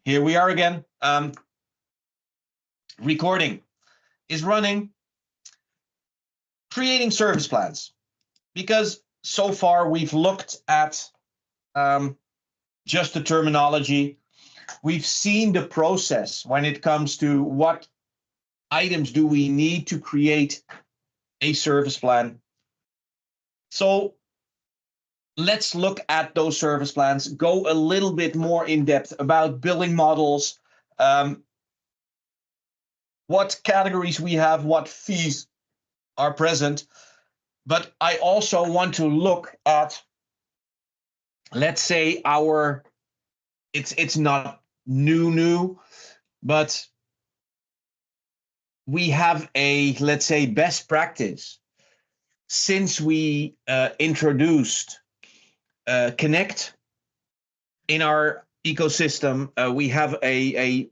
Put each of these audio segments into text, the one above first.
Here we are again. Recording is running. Creating service plans, because so far we've looked at just the terminology. We've seen the process when it comes to what items do we need to create a service plan. So let's look at those service plans, go a little bit more in depth about billing models, what categories we have, what fees are present. But I also want to look at, let's say, it's not new, but we have a, let's say, best practice. Since we introduced Connect in our ecosystem, we have a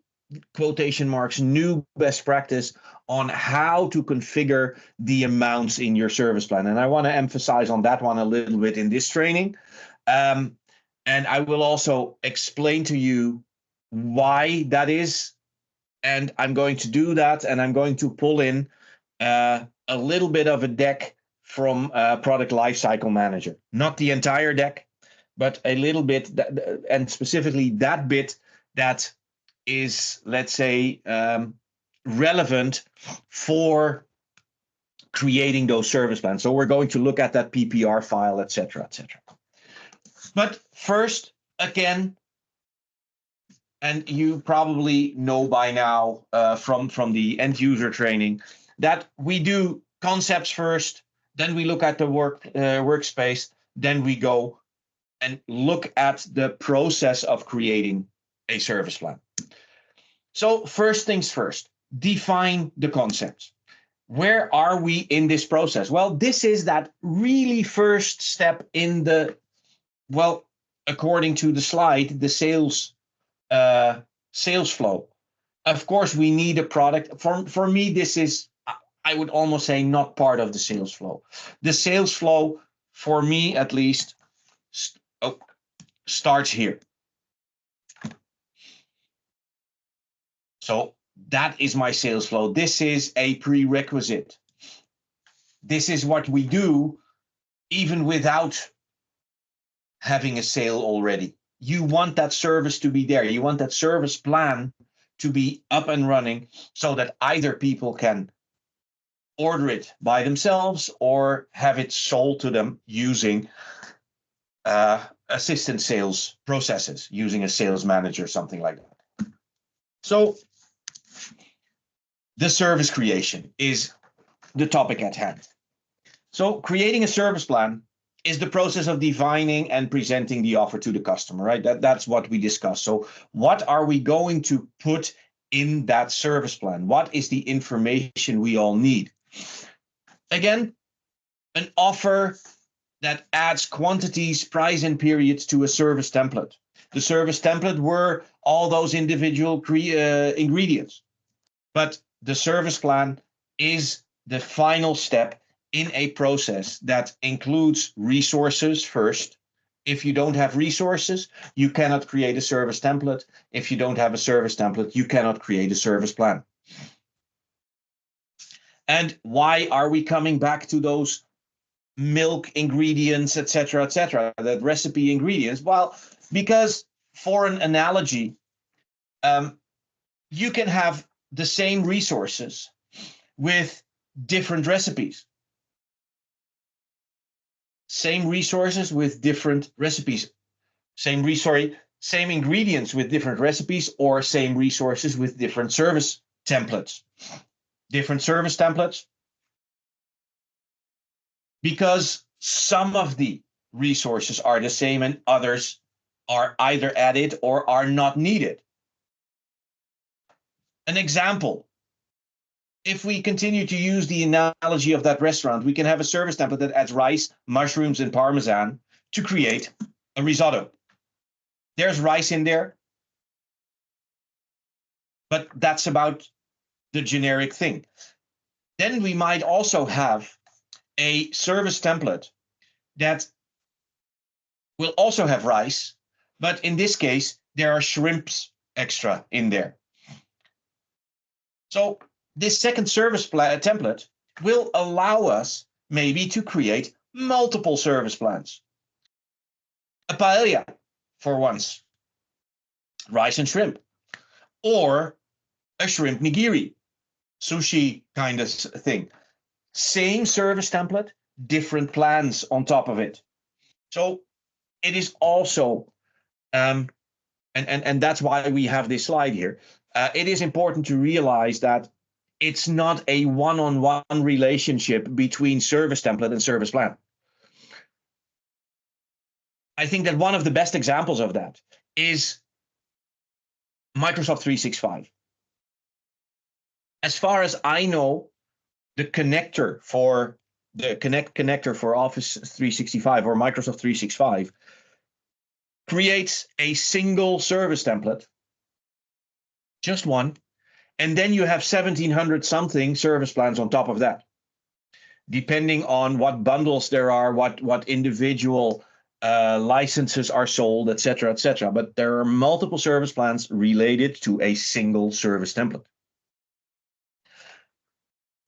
quotation marks new best practice on how to configure the amounts in your service plan. And I want to emphasize on that one a little bit in this training. And I will also explain to you why that is. And I'm going to do that, and I'm going to pull in a little bit of a deck from Product Lifecycle Manager. Not the entire deck, but a little bit, and specifically that bit that is, let's say, relevant for creating those service plans. So we're going to look at that PPR file, etc., etc. But first, again, and you probably know by now from the end user training that we do concepts first, then we look at the workspace, then we go and look at the process of creating a service plan. So first things first, define the concepts. Where are we in this process? Well, this is that really first step in the, well, according to the slide, the sales flow. Of course, we need a product. For me, this is, I would almost say, not part of the sales flow. The sales flow, for me at least, starts here. So that is my sales flow. This is a prerequisite. This is what we do even without having a sale already. You want that service to be there. You want that service plan to be up and running so that either people can order it by themselves or have it sold to them using assistant sales processes, using a sales manager, something like that. So the service creation is the topic at hand. So creating a service plan is the process of defining and presenting the offer to the customer, right? That's what we discussed. So what are we going to put in that service plan? What is the information we all need? Again, an offer that adds quantities, price, and periods to a service template. The service template were all those individual ingredients. But the service plan is the final step in a process that includes resources first. If you don't have resources, you cannot create a service template. If you don't have a service template, you cannot create a service plan. And why are we coming back to those milk ingredients, etc., that recipe ingredients? Well, because for an analogy, you can have the same resources with different recipes. Same resources with different recipes. Same ingredients with different recipes, or same resources with different service templates. Different service templates because some of the resources are the same and others are either added or are not needed. An example, if we continue to use the analogy of that restaurant, we can have a service template that adds rice, mushrooms, and parmesan to create a risotto. There's rice in there, but that's about the generic thing. Then we might also have a service template that will also have rice, but in this case, there are shrimps extra in there. So this second service template will allow us maybe to create multiple service plans. A paella for once, rice and shrimp, or a shrimp nigiri, sushi kind of thing. Same service template, different plans on top of it. So it is also, and that's why we have this slide here. It is important to realize that it's not a one-on-one relationship between service template and service plan. I think that one of the best examples of that is Microsoft 365. As far as I know, the connector for Office 365 or Microsoft 365 creates a single service template, just one, and then you have 1,700 something service plans on top of that, depending on what bundles there are, what individual licenses are sold, etc., etc. But there are multiple service plans related to a single service template.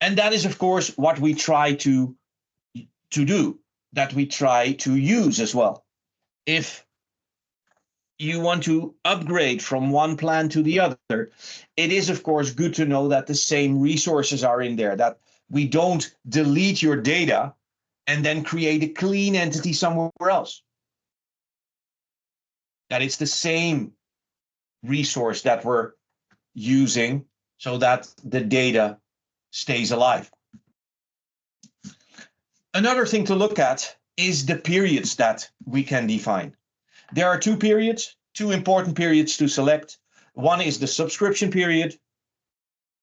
And that is, of course, what we try to do, that we try to use as well. If you want to upgrade from one plan to the other, it is, of course, good to know that the same resources are in there, that we don't delete your data and then create a clean entity somewhere else. That it's the same resource that we're using so that the data stays alive. Another thing to look at is the periods that we can define. There are two periods, two important periods to select. One is the subscription period,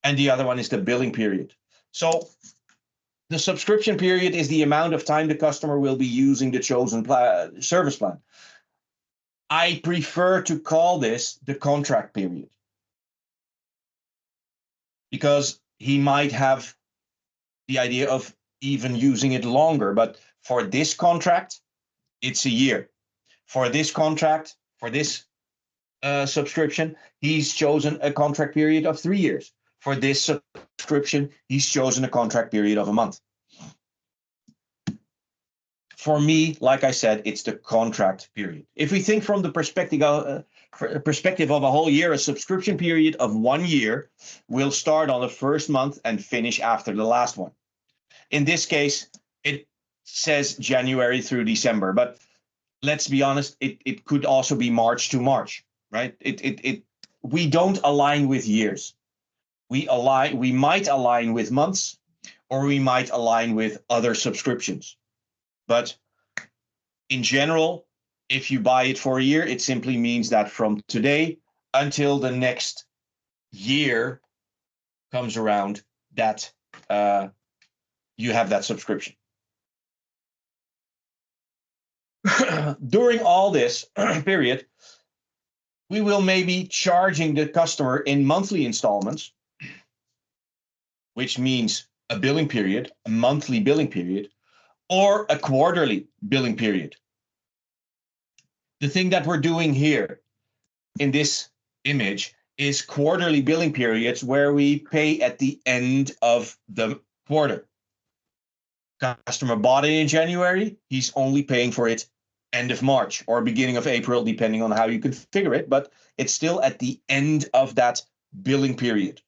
and the other one is the billing period. So the subscription period is the amount of time the customer will be using the chosen service plan. I prefer to call this the contract period, because he might have the idea of even using it longer, but for this contract, it's a year. For this contract, for this subscription, he's chosen a contract period of 3 years. For this subscription, he's chosen a contract period of a month. For me, like I said, it's the contract period. If we think from the perspective of a whole year, a subscription period of 1 year will start on the first month and finish after the last one. In this case, it says January through December, but let's be honest, it could also be March to March, right? We don't align with years. We might align with months, or we might align with other subscriptions. But in general, if you buy it for a year, it simply means that from today until the next year comes around, that you have that subscription. During all this period, we will maybe charging the customer in monthly installments, which means a billing period, a monthly billing period, or a quarterly billing period. The thing that we're doing here in this image is quarterly billing periods where we pay at the end of the quarter. Customer bought it in January, he's only paying for it end of March or beginning of April, depending on how you configure it, but it's still at the end of that billing period.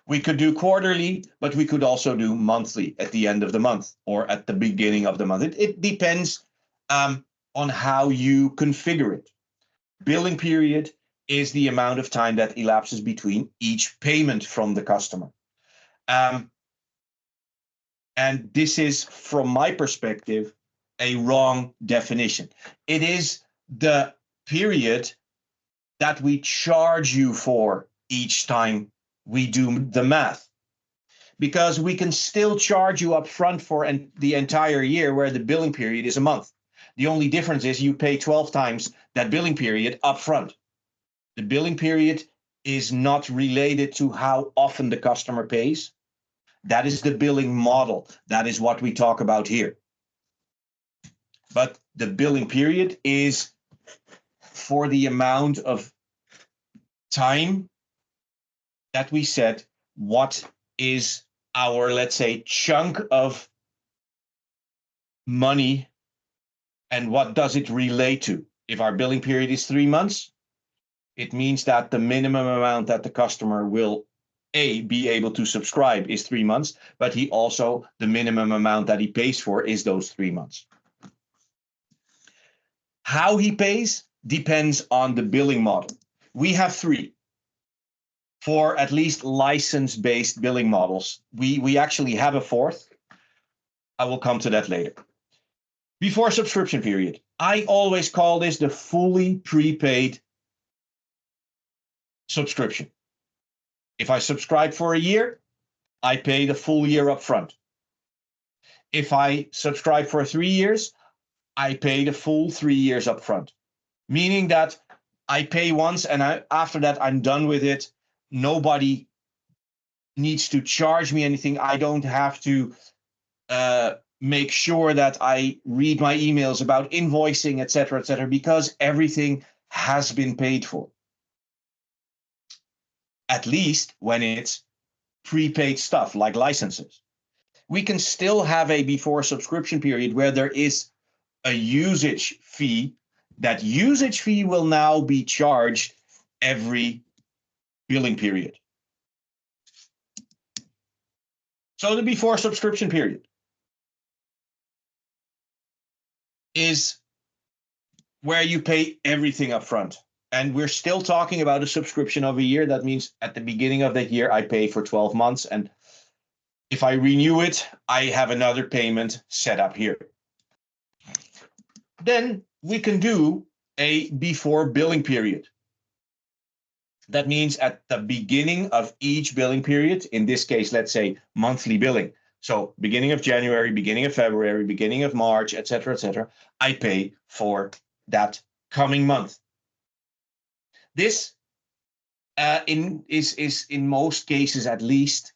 We could do quarterly, but we could also do monthly at the end of the month or at the beginning of the month. It depends on how you configure it. Billing period is the amount of time that elapses between each payment from the customer. And this is, from my perspective, a wrong definition. It is the period that we charge you for each time we do the math, because we can still charge you up front for the entire year, where the billing period is a month. The only difference is you pay 12 times that billing period up front. The billing period is not related to how often the customer pays. That is the billing model. That is what we talk about here. But the billing period is for the amount of time that we set, what is our, let's say, chunk of money and what does it relate to? If our billing period is 3 months, it means that the minimum amount that the customer will be able to subscribe is 3 months, but he also, the minimum amount that he pays for is those 3 months. How he pays depends on the billing model. We have 3 for at least license-based billing models. We actually have a 4th. I will come to that later. Before subscription period, I always call this the fully prepaid subscription. If I subscribe for a year, I pay the full year up front. If I subscribe for 3 years, I pay the full 3 years up front. Meaning that I pay once and after that I'm done with it. Nobody needs to charge me anything. I don't have to make sure that I read my emails about invoicing, etc., because everything has been paid for. At least when it's prepaid stuff like licenses. We can still have a before subscription period where there is a usage fee. That usage fee will now be charged every billing period. So the before subscription period is where you pay everything up front. And we're still talking about a subscription of a year. That means at the beginning of the year, I pay for 12 months. And if I renew it, I have another payment set up here. Then we can do a before billing period. That means at the beginning of each billing period, in this case, let's say monthly billing. So beginning of January, beginning of February, beginning of March, etc., I pay for that coming month. This is in most cases at least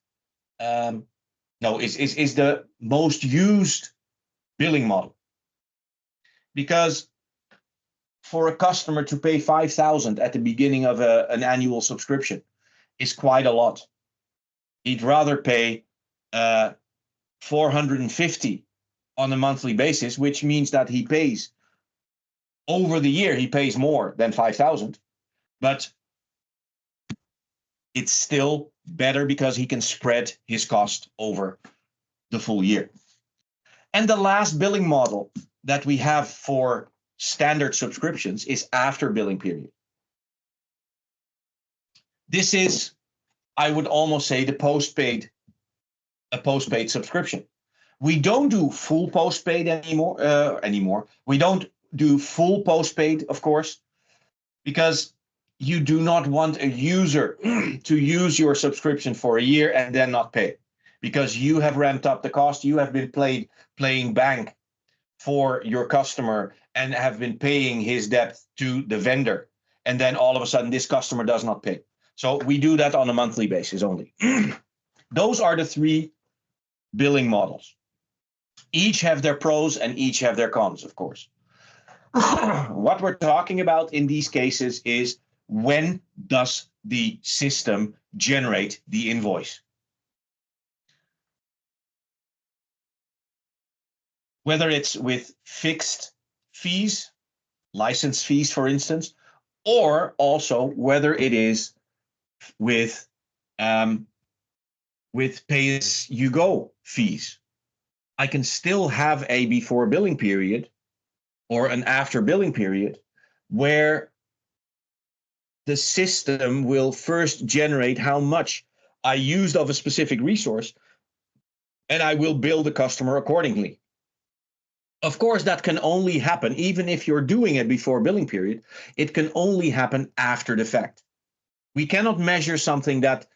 is the most used billing model, because for a customer to pay 5,000 at the beginning of an annual subscription is quite a lot. He'd rather pay 450 on a monthly basis, which means that he pays over the year, he pays more than 5,000, but it's still better because he can spread his cost over the full year. And the last billing model that we have for standard subscriptions is after billing period. This is, I would almost say, a postpaid subscription. We don't do full postpaid anymore. We don't do full postpaid, of course, because you do not want a user to use your subscription for a year and then not pay, because you have ramped up the cost. You have been playing bank for your customer and have been paying his debt to the vendor. And then all of a sudden this customer does not pay. So we do that on a monthly basis only. Those are the 3 billing models. Each have their pros and each have their cons, of course. What we're talking about in these cases is, when does the system generate the invoice? Whether it's with fixed fees, license fees, for instance, or also whether it is with pay-as-you-go fees. I can still have a before billing period or an after billing period where the system will first generate how much I used of a specific resource, and I will bill the customer accordingly. Of course, that can only happen, even if you're doing it before billing period, it can only happen after the fact. We cannot measure something that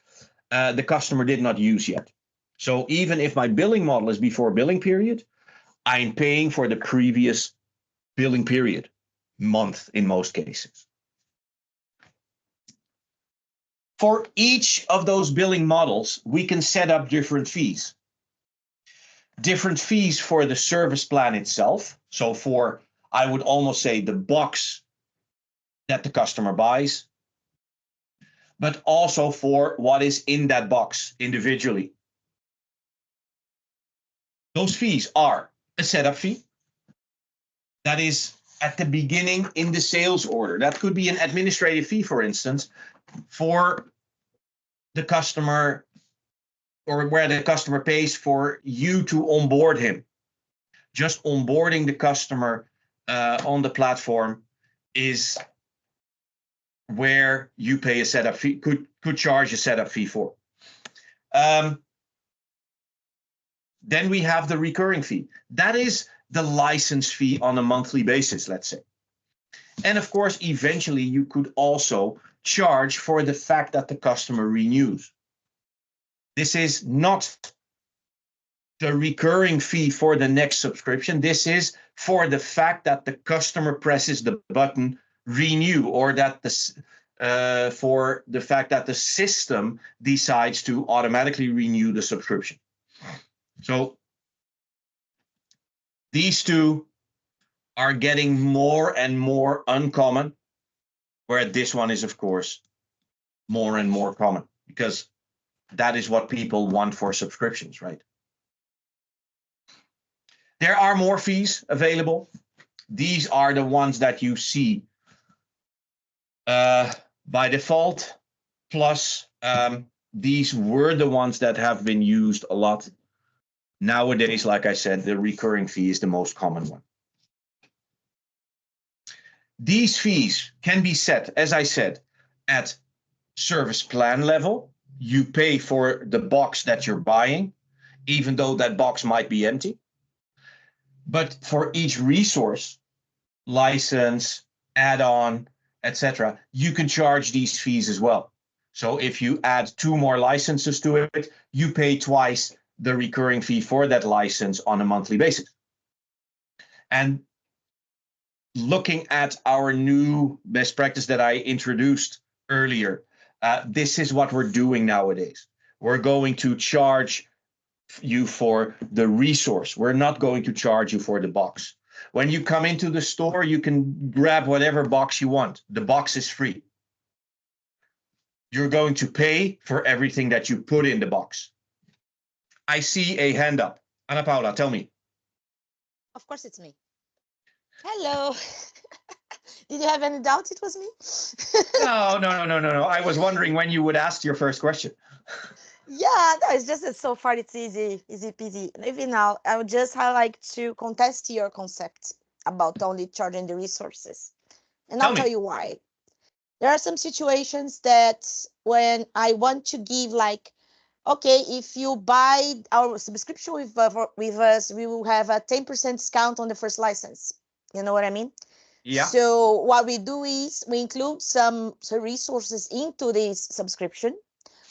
the customer did not use yet. So even if my billing model is before billing period, I'm paying for the previous billing period, month in most cases. For each of those billing models, we can set up different fees. Different fees for the service plan itself. So for, I would almost say, the box that the customer buys. but also for what is in that box individually. Those fees are a setup fee. That is at the beginning in the sales order. That could be an administrative fee, for instance, for the customer, or where the customer pays for you to onboard him. Just onboarding the customer on the platform is where you pay a setup fee, could charge a setup fee for. Then we have the recurring fee. That is the license fee on a monthly basis, let's say. And of course, eventually you could also charge for the fact that the customer renews. This is not the recurring fee for the next subscription. This is for the fact that the customer presses the button renew, or that for the fact that the system decides to automatically renew the subscription. So these two are getting more and more uncommon, where this one is, of course, more and more common, because that is what people want for subscriptions, right? There are more fees available. These are the ones that you see by default, plus these were the ones that have been used a lot. Nowadays, like I said, the recurring fee is the most common one. These fees can be set, as I said, at service plan level. You pay for the box that you're buying, even though that box might be empty. But for each resource, license, add-on, etc., you can charge these fees as well. So if you add 2 more licenses to it, you pay twice the recurring fee for that license on a monthly basis. And looking at our new best practice that I introduced earlier, this is what we're doing nowadays. We're going to charge you for the resource. We're not going to charge you for the box. When you come into the store, you can grab whatever box you want. The box is free. You're going to pay for everything that you put in the box. I see a hand up. Ana Paula, tell me. Of course, it's me. Hello. Did you have any doubt it was me? No. I was wondering when you would ask your first question. Yeah, no, it's just that so far it's easy peasy. Maybe now I would just like to contest your concept about only charging the resources. And I'll tell you why. There are some situations that when I want to give, like, okay, if you buy our subscription with us, we will have a 10% discount on the first license. You know what I mean? Yeah. So what we do is we include some resources into this subscription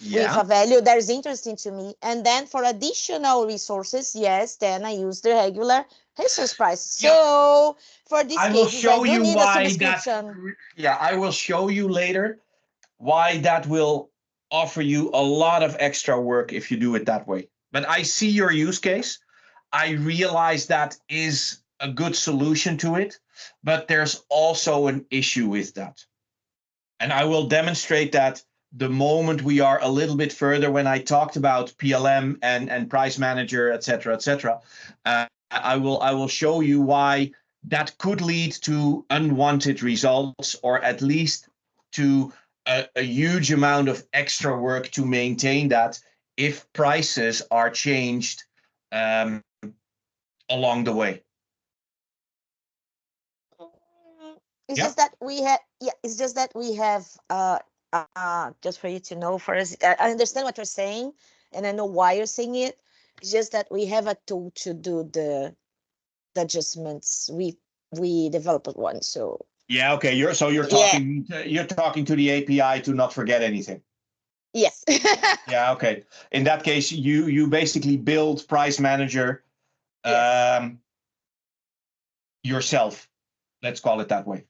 with a value that is interesting to me. And then for additional resources, yes, then I use the regular resource price. So for this I will case, show I do you need a why subscription. I will show you later why that will offer you a lot of extra work if you do it that way. But I see your use case. I realize that is a good solution to it, but there's also an issue with that. And I will demonstrate that the moment we are a little bit further, when I talked about PLM and price manager, et cetera, I will show you why that could lead to unwanted results, or at least to a huge amount of extra work to maintain that if prices are changed along the way. It's just that we have, it's just that we have, just for you to know, for us, I understand what you're saying, and I know why you're saying it. It's just that we have a tool to do the adjustments. We developed one, so. Yeah, okay. You're talking to the API to not forget anything. Yes. Yeah, okay. In that case, you basically build Price Manager yourself. Let's call it that way.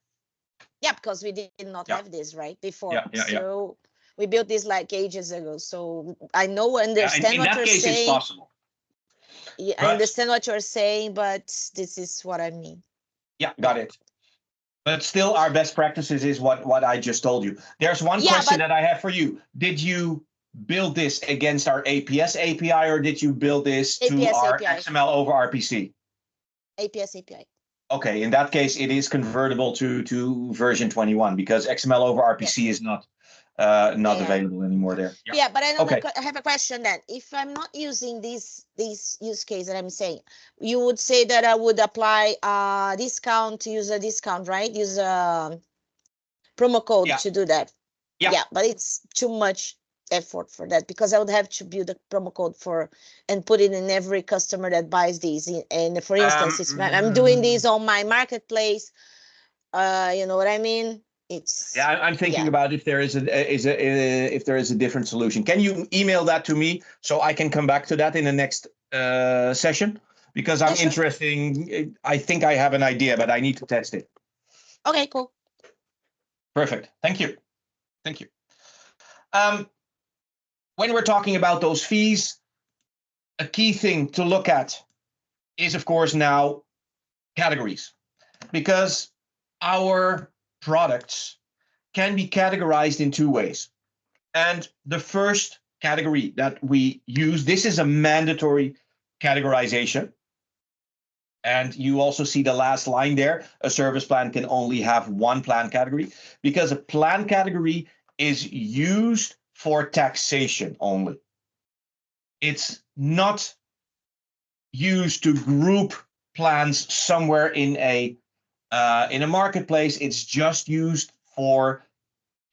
Yeah, because we did not have this right before. So we built this like ages ago. So I understand what you're saying. In that case, it's possible. Yeah, I understand what you're saying, but this is what I mean. Yeah, got it. But still, our best practices is what I just told you. There's one question that I have for you. Did you build this against our APS API, or did you build this to APS our API. XML over RPC? APS API. Okay, in that case, it is convertible to version 21 because XML over RPC is not available anymore there. Yeah, but I have a question then. If I'm not using this use case that I'm saying, you would say that I would apply a discount, use a discount, right? Use a promo code to do that. Yeah, but it's too much effort for that because I would have to build a promo code and put it in every customer that buys these. And for instance, I'm doing this on my marketplace. You know what I mean? I'm thinking about if there is a different solution. Can you email that to me so I can come back to that in the next session? Because I'm interested. I think I have an idea, but I need to test it. Okay, cool. Perfect. Thank you. Thank you. When we're talking about those fees, a key thing to look at is, of course, now categories, because our products can be categorized in two ways. And the first category that we use, this is a mandatory categorization. And you also see the last line there, a service plan can only have one plan category, because a plan category is used for taxation only. It's not used to group plans somewhere in a marketplace. It's just used for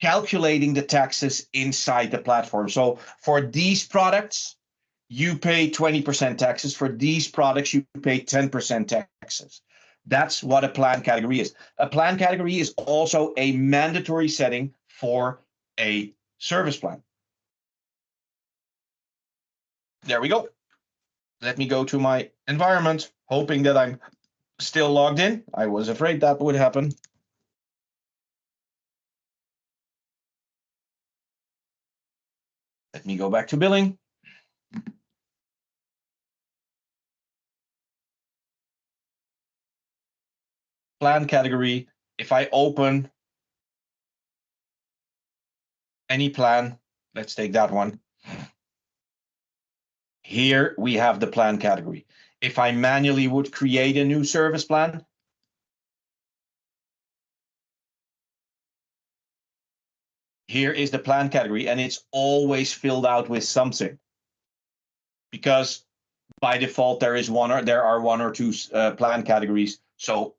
calculating the taxes inside the platform. So for these products, you pay 20% taxes. For these products, you pay 10% taxes. That's what a plan category is. A plan category is also a mandatory setting for a service plan. There we go. Let me go to my environment, hoping that I'm still logged in. I was afraid that would happen. Let me go back to billing. Plan category. If I open any plan, let's take that one. Here we have the plan category. If I manually would create a new service plan, here is the plan category, and it's always filled out with something, because by default there are one or two plan categories, so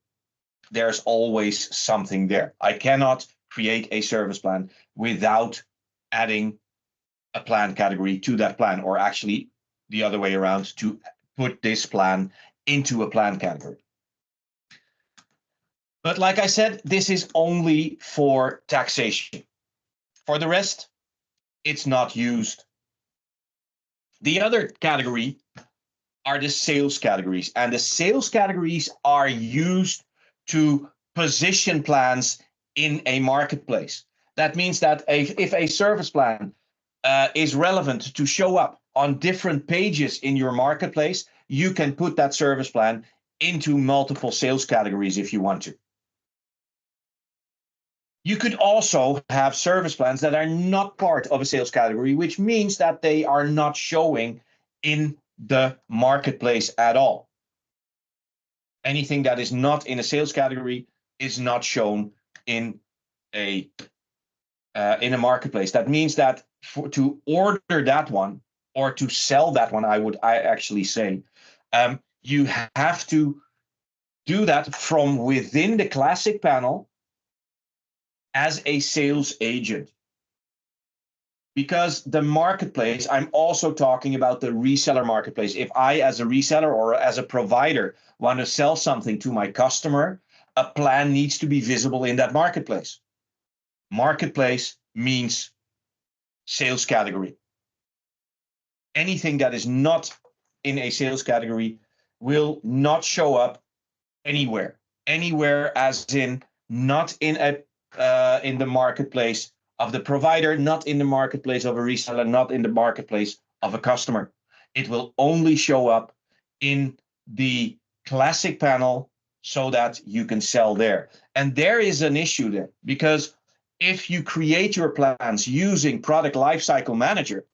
there's always something there. I cannot create a service plan without adding a plan category to that plan, or actually the other way around, to put this plan into a plan category. But like I said, this is only for taxation. For the rest, it's not used. The other category are the sales categories, and the sales categories are used to position plans in a marketplace. That means that if a service plan is relevant to show up on different pages in your marketplace, you can put that service plan into multiple sales categories if you want to. You could also have service plans that are not part of a sales category, which means that they are not showing in the marketplace at all. Anything that is not in a sales category is not shown in a marketplace. That means that to order that one, or to sell that one, I actually say, you have to do that from within the classic panel as a sales agent. Because the marketplace, I'm also talking about the reseller marketplace. If I, as a reseller or as a provider, want to sell something to my customer, a plan needs to be visible in that marketplace. Marketplace means sales category. Anything that is not in a sales category will not show up anywhere. Anywhere as in not in the marketplace of the provider, not in the marketplace of a reseller, not in the marketplace of a customer. It will only show up in the classic panel so that you can sell there. And there is an issue there, because if you create your plans using Product Lifecycle Manager,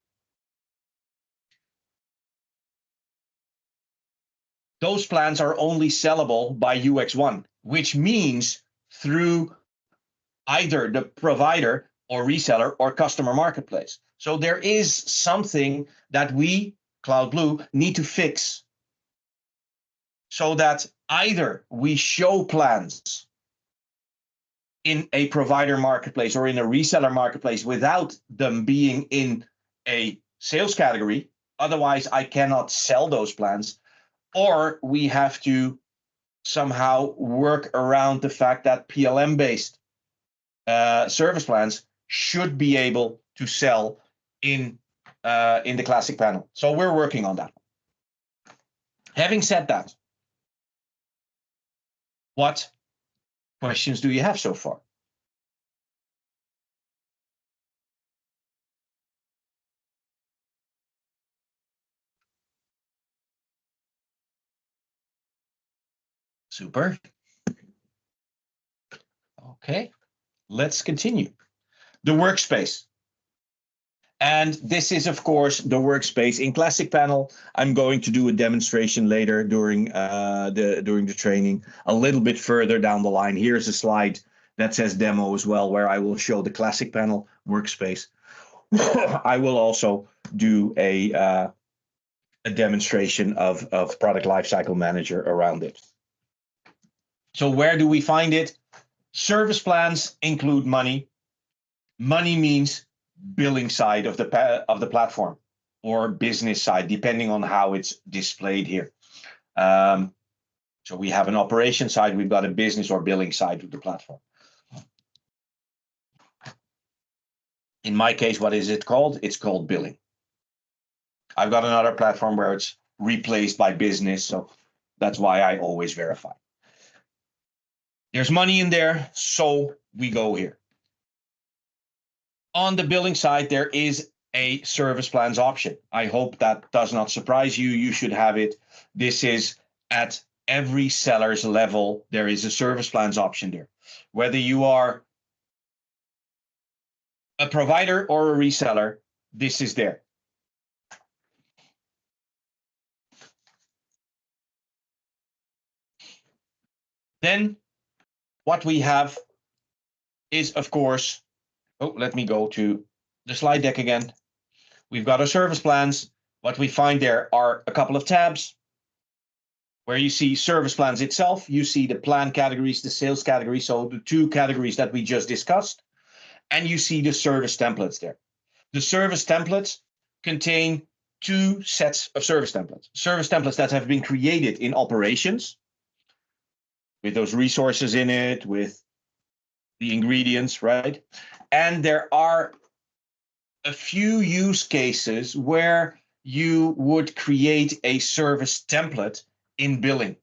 those plans are only sellable by UX1, which means through either the provider or reseller or customer marketplace. So there is something that we, CloudBlue, need to fix, so that either we show plans in a provider marketplace or in a reseller marketplace without them being in a sales category. Otherwise, I cannot sell those plans. Or we have to somehow work around the fact that PLM-based service plans should be able to sell in the classic panel. So we're working on that. Having said that, what questions do you have so far? Super. Okay, let's continue. The workspace. And this is, of course, the workspace in Classic Panel. I'm going to do a demonstration later during the training. A little bit further down the line, here's a slide that says demo as well, where I will show the Classic Panel workspace. I will also do a demonstration of Product Lifecycle Manager around it. So where do we find it? Service plans include money. Money means billing side of the platform, or business side, depending on how it's displayed here. So we have an operation side, we've got a business or billing side of the platform. In my case, what is it called? It's called billing. I've got another platform where it's replaced by business, so that's why I always verify. There's money in there, so we go here. On the billing side, there is a service plans option. I hope that does not surprise you. You should have it. This is at every seller's level. There is a service plans option there. Whether you are a provider or a reseller, this is there. Then what we have is, of course, let me go to the slide deck again. We've got our service plans. What we find there are a couple of tabs where you see service plans itself. You see the plan categories, the sales category, so the two categories that we just discussed. And you see the service templates there. The service templates contain two sets of service templates. Service templates that have been created in operations, with those resources in it, with the ingredients, right? And there are a few use cases where you would create a service template in billing.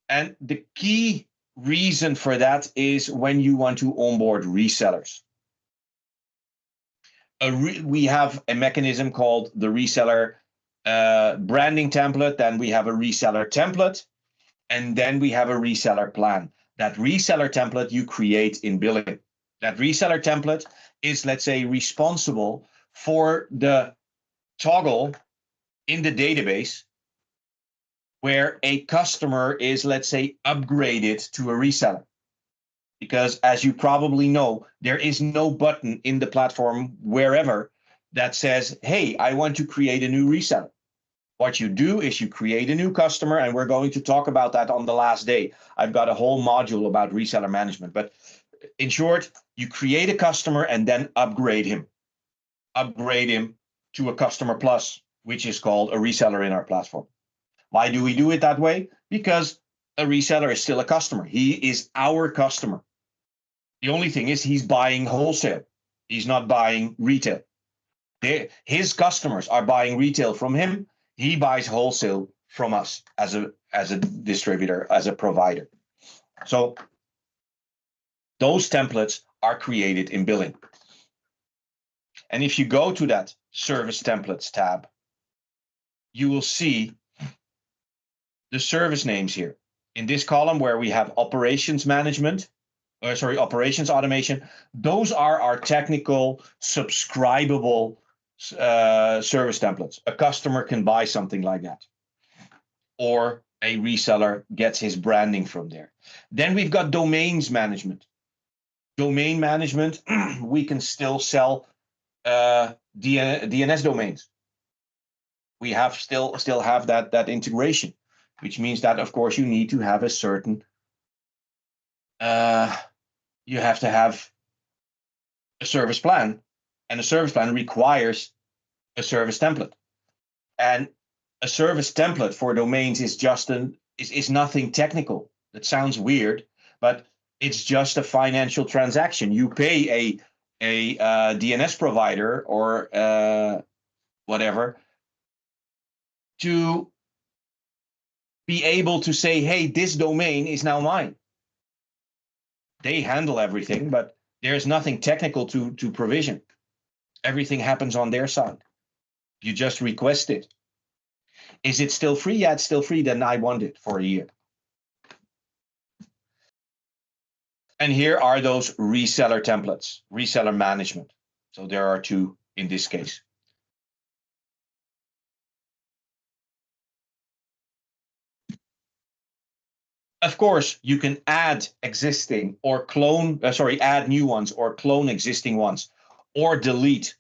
And the key reason for that is when you want to onboard resellers. We have a mechanism called the reseller branding template, then we have a reseller template, and then we have a reseller plan. That reseller template you create in billing. That reseller template is, let's say, responsible for the toggle in the database where a customer is, let's say, upgraded to a reseller. Because as you probably know, there is no button in the platform wherever that says, hey, I want to create a new reseller. What you do is you create a new customer, and we're going to talk about that on the last day. I've got a whole module about reseller management. But in short, you create a customer and then upgrade him. Upgrade him to a customer plus, which is called a reseller in our platform. Why do we do it that way? Because a reseller is still a customer. He is our customer. The only thing is he's buying wholesale. He's not buying retail. His customers are buying retail from him. He buys wholesale from us as a distributor, as a provider. So those templates are created in billing. And if you go to that service templates tab, you will see the service names here. in this column where we have operations management, operations automation, those are our technical subscribable service templates. A customer can buy something like that, or a reseller gets his branding from there. Then we've got domains management. Domain management, we can still sell DNS domains. We have still have that integration, which means that of course you need to have a certain you have to have a service plan, and a service plan requires a service template. And a service template for domains is just is nothing technical. That sounds weird, but it's just a financial transaction. You pay a DNS provider or whatever to be able to say, hey, this domain is now mine. They handle everything, but there's nothing technical to provision. Everything happens on their side. You just request it. Is it still free? Yeah, it's still free. Then I want it for a year. And here are those reseller templates, reseller management. So there are two in this case. Of course, you can add existing or clone, add new ones or clone existing ones, or delete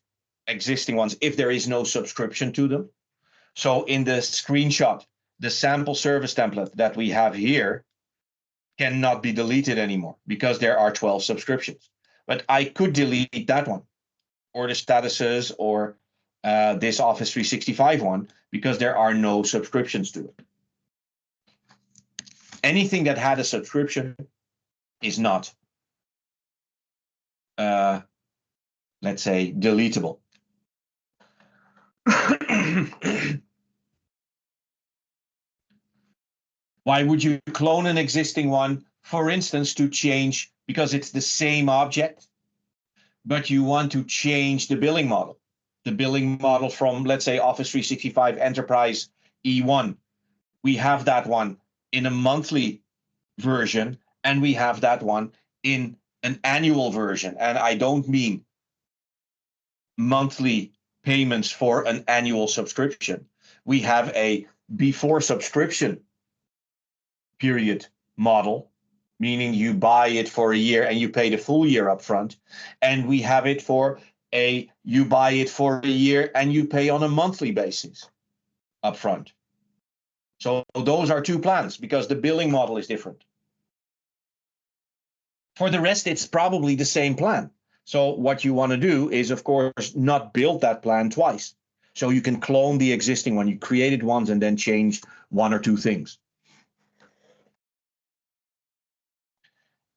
existing ones if there is no subscription to them. So in the screenshot, the sample service template that we have here cannot be deleted anymore because there are 12 subscriptions. But I could delete that one, or the statuses, or this Office 365 one, because there are no subscriptions to it. Anything that had a subscription is not, let's say, deletable. Why would you clone an existing one, for instance, to change, because it's the same object, but you want to change the billing model? The billing model from, let's say, Office 365 Enterprise E1. We have that one in a monthly version, and we have that one in an annual version. And I don't mean monthly payments for an annual subscription. We have a before subscription period model, meaning you buy it for a year and you pay the full year upfront. And we have it for you buy it for a year and you pay on a monthly basis upfront. So those are two plans because the billing model is different. For the rest, it's probably the same plan. So what you want to do is, of course, not build that plan twice. So you can clone the existing one. You create it once and then change one or two things.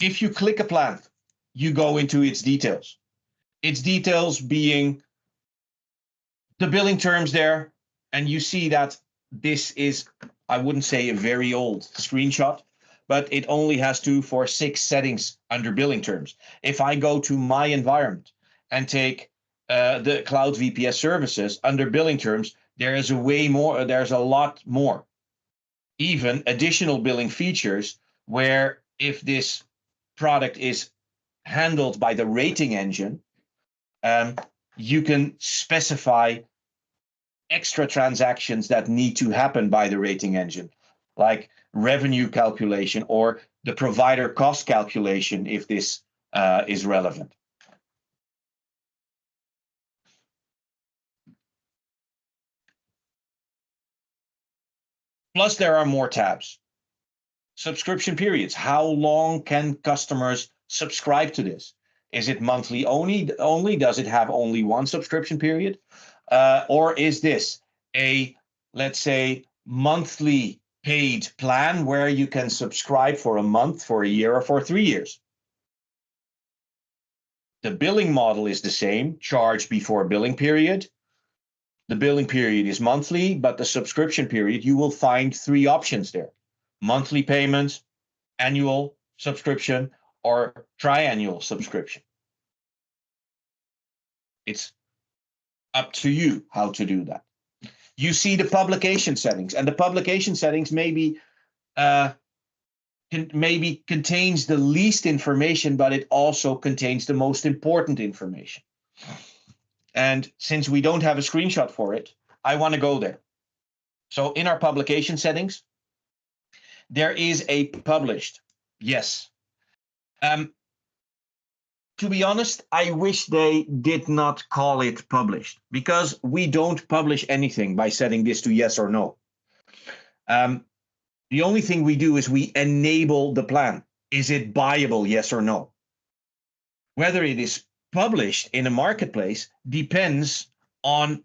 If you click a plan, you go into its details. Its details being the billing terms there, and you see that this is, I wouldn't say a very old screenshot, but it only has 2, 4, 6 settings under billing terms. If I go to my environment and take the Cloud VPS services under billing terms, there's a lot more. Even additional billing features where if this product is handled by the rating engine, you can specify extra transactions that need to happen by the rating engine, like revenue calculation or the provider cost calculation, if this is relevant. Plus, there are more tabs. Subscription periods. How long can customers subscribe to this? Is it monthly only? Does it have only one subscription period? Or is this a, let's say, monthly paid plan where you can subscribe for a month, for a year, or for 3 years? The billing model is the same, charge before billing period. The billing period is monthly, but the subscription period, you will find 3 options there: monthly payments, annual subscription, or triannual subscription. It's up to you how to do that. You see the publication settings, and the publication settings may be maybe contains the least information, but it also contains the most important information. And since we don't have a screenshot for it, I want to go there. So in our publication settings, there is a published. Yes. To be honest, I wish they did not call it published, because we don't publish anything by setting this to yes or no. The only thing we do is we enable the plan. Is it buyable, yes or no? Whether it is published in a marketplace depends on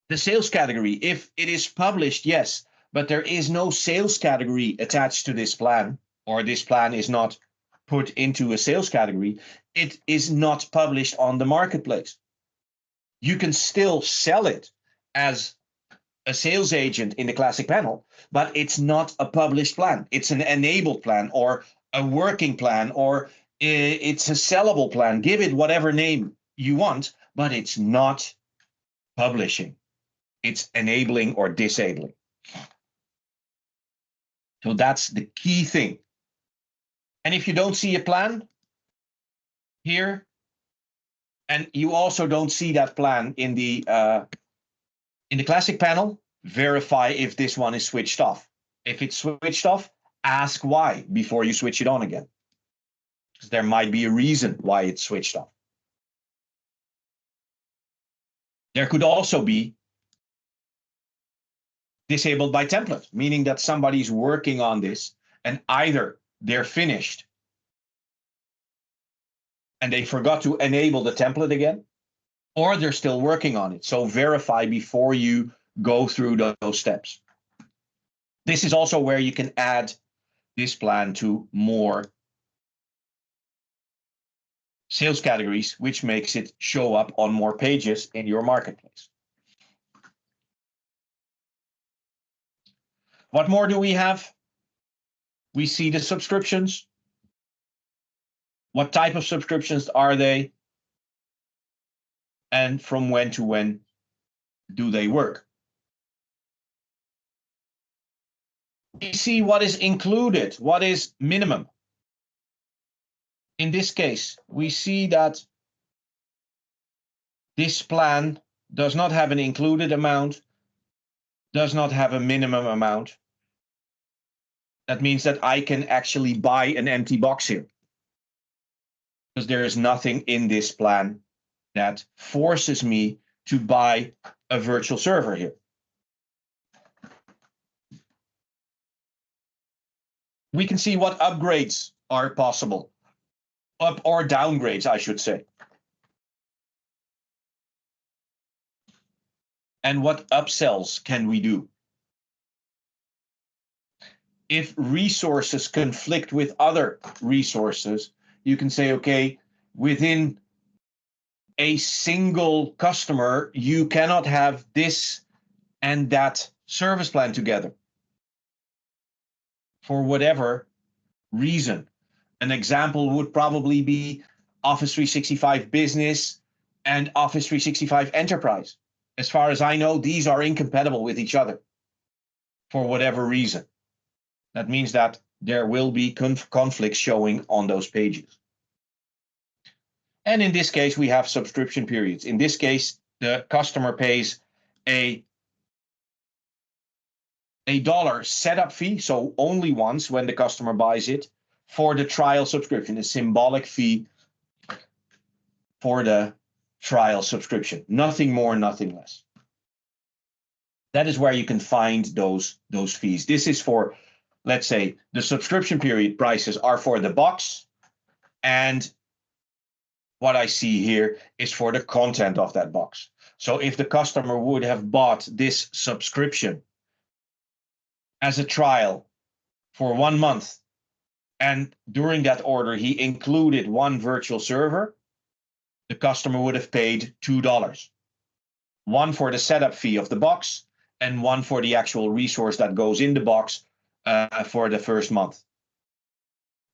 the sales category. If it is published, yes, but there is no sales category attached to this plan, or this plan is not put into a sales category, it is not published on the marketplace. You can still sell it as a sales agent in the classic panel, but it's not a published plan. It's an enabled plan, or a working plan, or it's a sellable plan. Give it whatever name you want, but it's not publishing. It's enabling or disabling. So that's the key thing. And if you don't see a plan here, and you also don't see that plan in the classic panel, verify if this one is switched off. If it's switched off, ask why before you switch it on again, because there might be a reason why it's switched off. There could also be disabled by template, meaning that somebody's working on this and either they're finished and they forgot to enable the template again, or they're still working on it. So verify before you go through those steps. This is also where you can add this plan to more sales categories, which makes it show up on more pages in your marketplace. What more do we have? We see the subscriptions. What type of subscriptions are they? And from when to when do they work? We see what is included, what is minimum. In this case, we see that this plan does not have an included amount, does not have a minimum amount. That means that I can actually buy an empty box here, because there is nothing in this plan that forces me to buy a virtual server here. We can see what upgrades are possible, up or downgrades, I should say. And what upsells can we do? If resources conflict with other resources, you can say, okay, within a single customer, you cannot have this and that service plan together for whatever reason. An example would probably be Office 365 Business and Office 365 Enterprise. As far as I know, these are incompatible with each other for whatever reason. That means that there will be conflicts showing on those pages. And in this case, we have subscription periods. In this case, the customer pays a $1 setup fee, so only once when the customer buys it, for the trial subscription, a symbolic fee for the trial subscription. Nothing more, nothing less. That is where you can find those fees. This is for, let's say, the subscription period prices are for the box, and what I see here is for the content of that box. So if the customer would have bought this subscription as a trial for 1 month, and during that order he included one virtual server, the customer would have paid $2. One for the setup fee of the box, and one for the actual resource that goes in the box for the first month.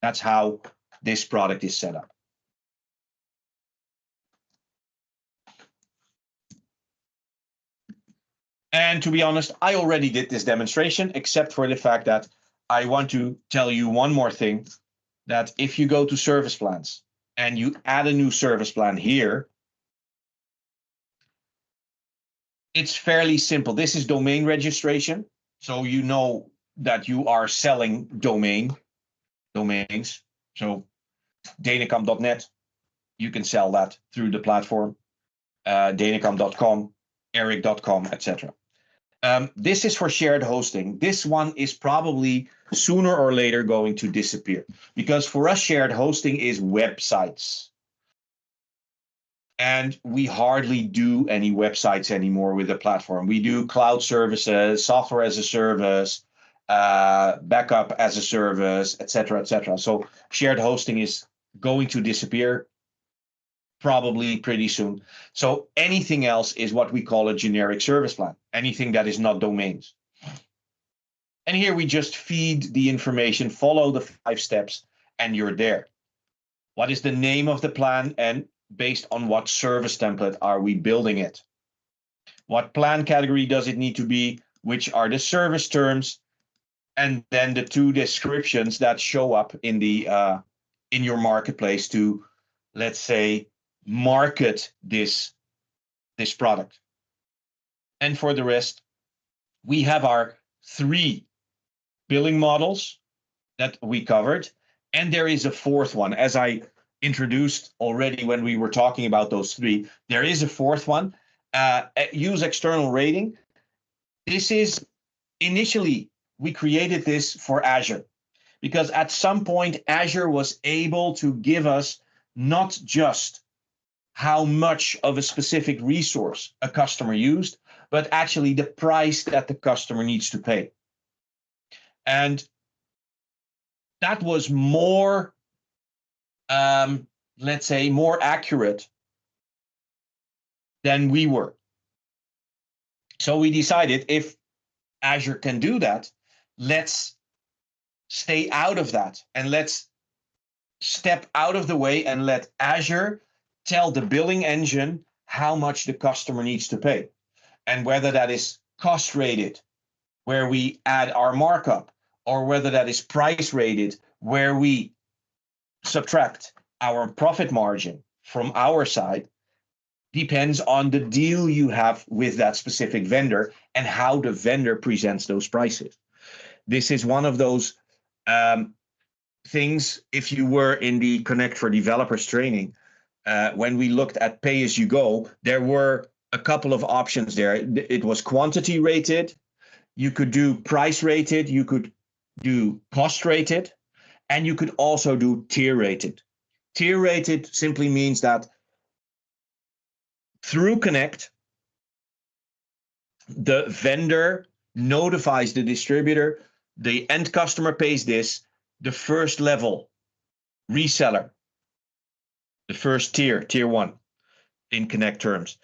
That's how this product is set up. And to be honest, I already did this demonstration, except for the fact that I want to tell you one more thing, that if you go to service plans and you add a new service plan here, it's fairly simple. This is domain registration. So you know that you are selling domains. So Denecam.net, you can sell that through the platform, Denecam.com, Eric.com, etc. This is for shared hosting. This one is probably sooner or later going to disappear, because for us, shared hosting is websites. And we hardly do any websites anymore with the platform. We do cloud services, software as a service, backup as a service, etc., etc. So shared hosting is going to disappear probably pretty soon. So anything else is what we call a generic service plan, anything that is not domains. And here we just feed the information, follow the 5 steps, and you're there. What is the name of the plan, and based on what service template are we building it? What plan category does it need to be? Which are the service terms? And then the 2 descriptions that show up in the in your marketplace to, let's say, market this product. And for the rest, we have our 3 billing models that we covered, and there is a 4th one. As I introduced already when we were talking about those 3, there is a 4th one. Use external rating. This is initially, we created this for Azure, because at some point Azure was able to give us not just how much of a specific resource a customer used, but actually the price that the customer needs to pay. And that was more, let's say, more accurate than we were. So we decided, if Azure can do that, let's stay out of that, and let's step out of the way and let Azure tell the billing engine how much the customer needs to pay. And whether that is cost rated, where we add our markup, or whether that is price rated, where we subtract our profit margin from our side, depends on the deal you have with that specific vendor and how the vendor presents those prices. This is one of those things, if you were in the Connect for Developers training, when we looked at pay-as-you-go, there were a couple of options there. It was quantity rated, you could do price rated, you could do cost rated, and you could also do tier rated. Tier rated simply means that through Connect, the vendor notifies the distributor, the end customer pays this, the first level reseller, the first tier, tier 1 in Connect terms,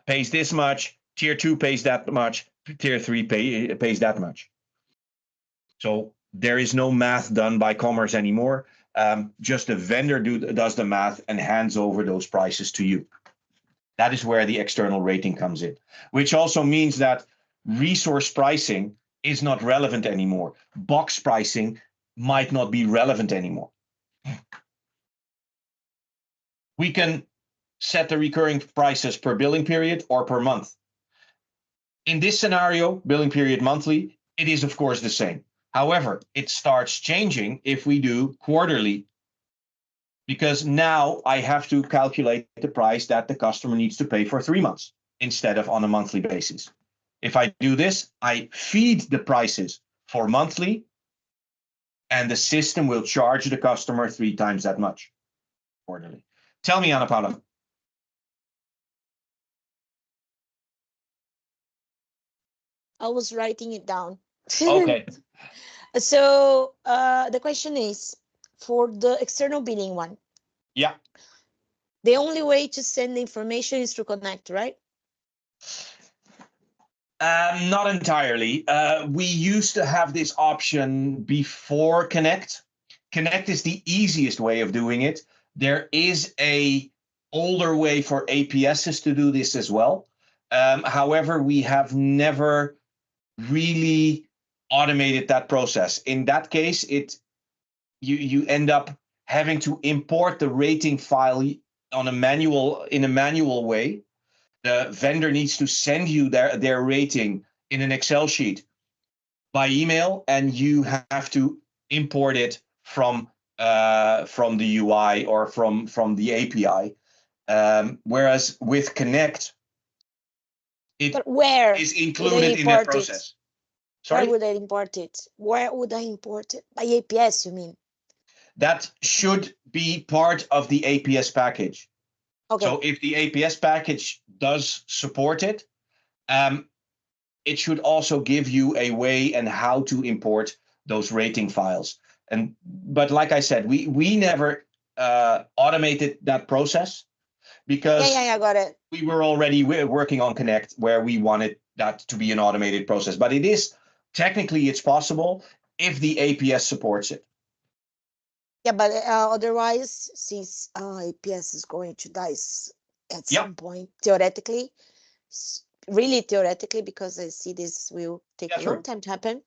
pays this much, tier 2 pays that much, tier 3 pays that much. So there is no math done by commerce anymore. Just the vendor does the math and hands over those prices to you. That is where the external rating comes in, which also means that resource pricing is not relevant anymore. Box pricing might not be relevant anymore. We can set the recurring prices per billing period or per month. In this scenario, billing period monthly, it is of course the same. However, it starts changing if we do quarterly, because now I have to calculate the price that the customer needs to pay for 3 months instead of on a monthly basis. If I do this, I feed the prices for monthly, and the system will charge the customer 3 times that much quarterly. Tell me, Ana Paula. I was writing it down. Okay. So the question is, for the external billing one. Yeah. The only way to send the information is to Connect, right? Not entirely. We used to have this option before Connect. Connect is the easiest way of doing it. There is a older way for APSs to do this as well. However, we have never really automated that process. In that case, you end up having to import the rating file in a manual way. The vendor needs to send you their rating in an Excel sheet by email, and you have to import it from the UI or from the API. Whereas with Connect, it is included in that process. Sorry? Where would I import it? Where would I import it? By APS, you mean? That should be part of the APS package. Okay. So if the APS package does support it, it should also give you a way and how to import those rating files. But like I said, we never automated that process because I got it. We were already working on Connect where we wanted that to be an automated process. But it is technically it's possible if the APS supports it. Yeah, but otherwise, since APS is going to die at some point, theoretically, really theoretically, because I see this will take a long time to happen.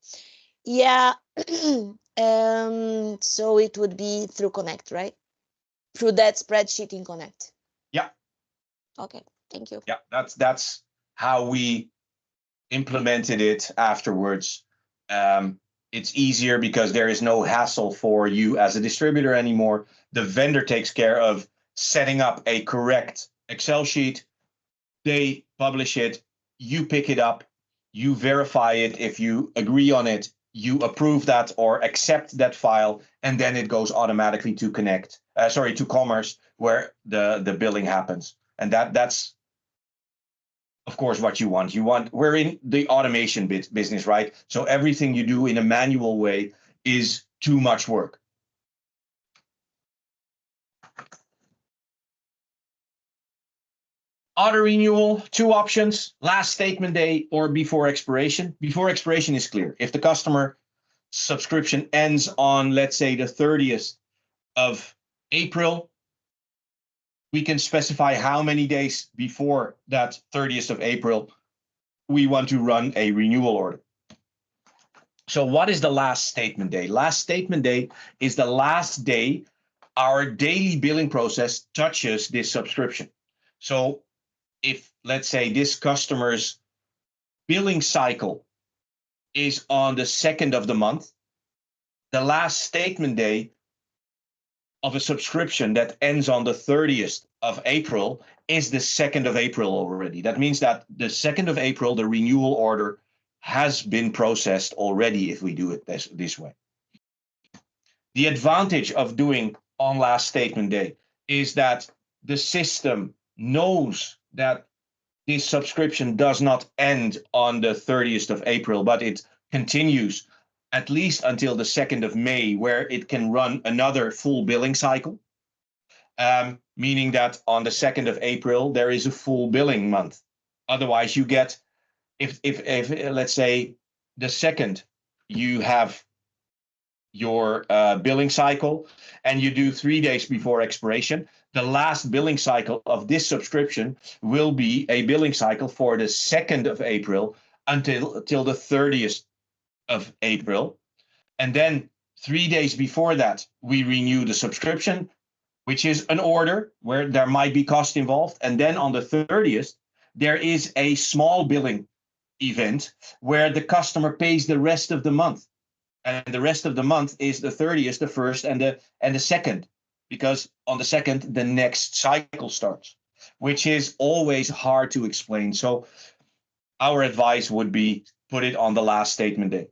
Yeah, so it would be through Connect, right? Through that spreadsheet in Connect. Yeah. Okay, thank you. Yeah, that's how we implemented it afterwards. It's easier because there is no hassle for you as a distributor anymore. The vendor takes care of setting up a correct Excel sheet. They publish it, you pick it up, you verify it. If you agree on it, you approve that or accept that file, and then it goes automatically to to Commerce, where the billing happens. And that's of course what you want. We're in the automation business, right? So everything you do in a manual way is too much work. Auto renewal, 2 options: last statement day or before expiration. Before expiration is clear. If the customer subscription ends on, let's say, the 30th of April, we can specify how many days before that 30th of April we want to run a renewal order. So what is the last statement day? Last statement day is the last day our daily billing process touches this subscription. So if, let's say, this customer's billing cycle is on the 2nd of the month, the last statement day of a subscription that ends on the 30th of April is the 2nd of April already. That means that the 2nd of April, the renewal order has been processed already if we do it this way. The advantage of doing on last statement day is that the system knows that this subscription does not end on the 30th of April, but it continues at least until the 2nd of May, where it can run another full billing cycle, meaning that on the 2nd of April, there is a full billing month. Otherwise, you get, if let's say, the 2nd, you have your billing cycle, and you do 3 days before expiration, the last billing cycle of this subscription will be a billing cycle for the 2nd of April until the 30th of April. And then 3 days before that, we renew the subscription, which is an order where there might be cost involved. And then on the 30th, there is a small billing event where the customer pays the rest of the month. And the rest of the month is the 30th, the 1st, and the 2nd, because on the 2nd, the next cycle starts, which is always hard to explain. So our advice would be put it on the last statement day.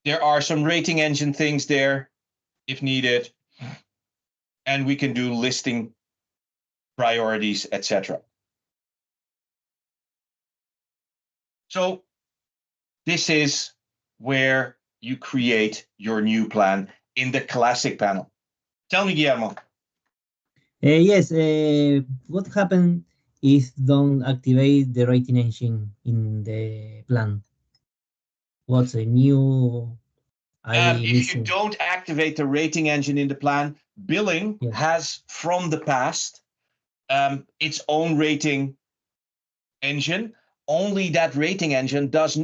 There are some rating engine things there if needed, and we can do listing priorities, etc. So this is where you create your new plan in the classic panel. Tell me, Guillermo. Yes, what happened if don't activate the rating engine in the plan? What's a new? If you don't activate the rating engine in the plan, billing has from the past its own rating engine. only that rating engine does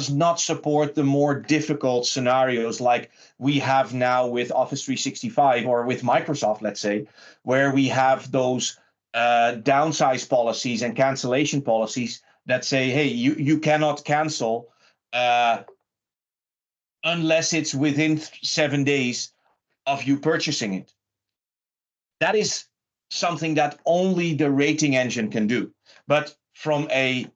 not support the more difficult scenarios like we have now with Office 365 or with Microsoft, let's say, where we have those downsize policies and cancellation policies that say, hey, you cannot cancel unless it's within 7 days of you purchasing it. That is something that only the rating engine can do. But from a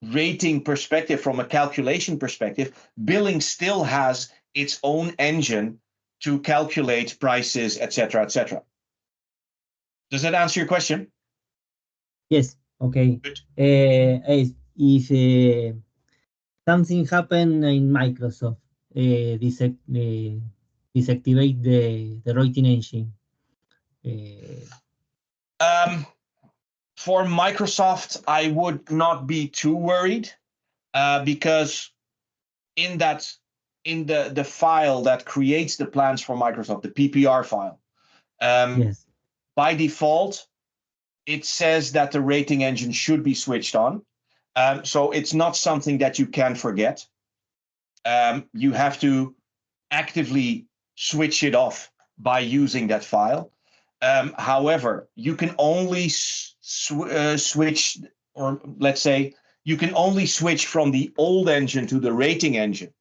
rating perspective, from a calculation perspective, billing still has its own engine to calculate prices, etc., etc. Does that answer your question? Yes. Okay. Good. If something happened in Microsoft, deactivate the rating engine. For Microsoft, I would not be too worried because in the file that creates the plans for Microsoft, the PPR file, Yes. by default, it says that the rating engine should be switched on. So it's not something that you can forget. You have to actively switch it off by using that file. However, you can only switch, or let's say, you can only switch from the old engine to the rating engine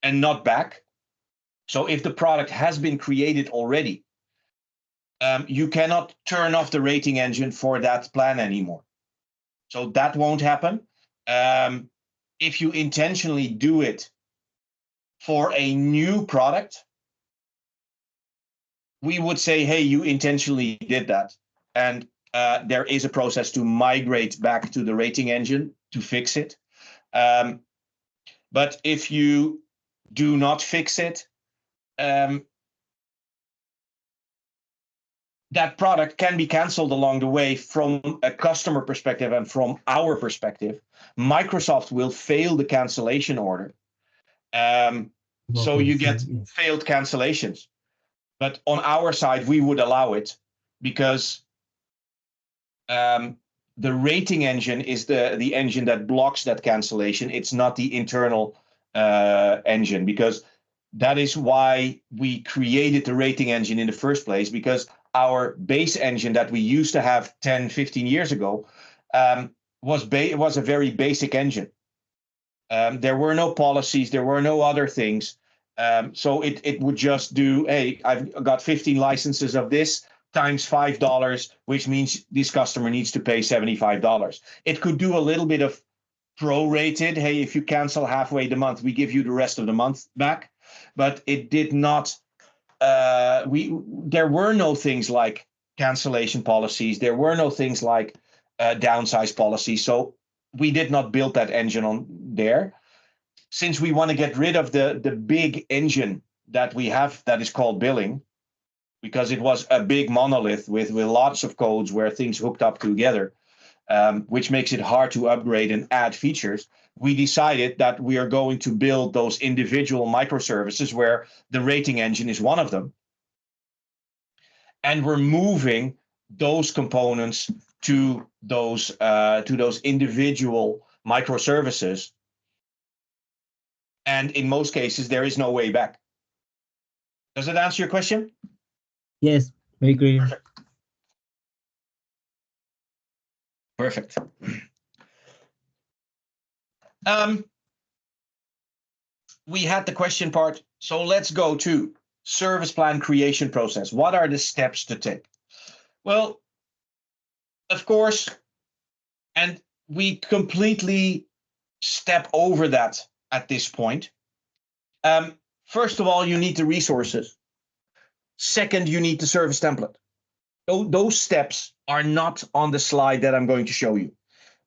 and not back. So if the product has been created already, you cannot turn off the rating engine for that plan anymore. So that won't happen. If you intentionally do it for a new product, we would say, hey, you intentionally did that. And there is a process to migrate back to the rating engine to fix it. But if you do not fix it, that product can be canceled along the way from a customer perspective and from our perspective. Microsoft will fail the cancellation order. So you get failed cancellations. But on our side, we would allow it because the rating engine is the engine that blocks that cancellation. It's not the internal engine, because that is why we created the rating engine in the first place, because our base engine that we used to have 10, 15 years ago was a very basic engine. There were no policies, there were no other things. So it would just do, hey, I've got 15 licenses of this times $5, which means this customer needs to pay $75. It could do a little bit of prorated, hey, if you cancel halfway the month, we give you the rest of the month back. But it did not, there were no things like cancellation policies. There were no things like downsize policies. So we did not build that engine on there. Since we want to get rid of the big engine that we have that is called billing, because it was a big monolith with lots of codes where things hooked up together, which makes it hard to upgrade and add features, we decided that we are going to build those individual microservices where the rating engine is one of them. And we're moving those components to those individual microservices. And in most cases, there is no way back. Does that answer your question? Yes, very clear. Perfect. We had the question part, so let's go to service plan creation process. What are the steps to take? Well, of course, and we completely step over that at this point. First of all, you need the resources. Second, you need the service template. Those steps are not on the slide that I'm going to show you.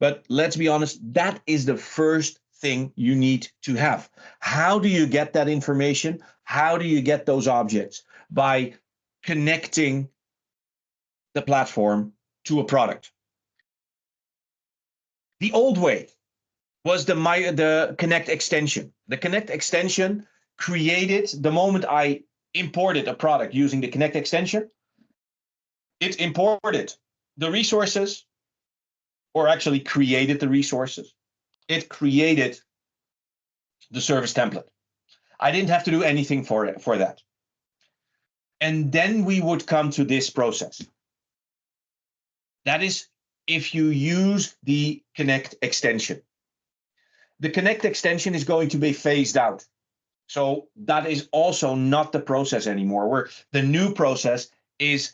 But let's be honest, that is the first thing you need to have. How do you get that information? How do you get those objects? By connecting the platform to a product. The old way was the Connect extension. The Connect extension created, the moment I imported a product using the Connect extension, it imported the resources, or actually created the resources. It created the service template. I didn't have to do anything for that. And then we would come to this process. That is if you use the Connect extension. The Connect extension is going to be phased out. So that is also not the process anymore. Where the new process is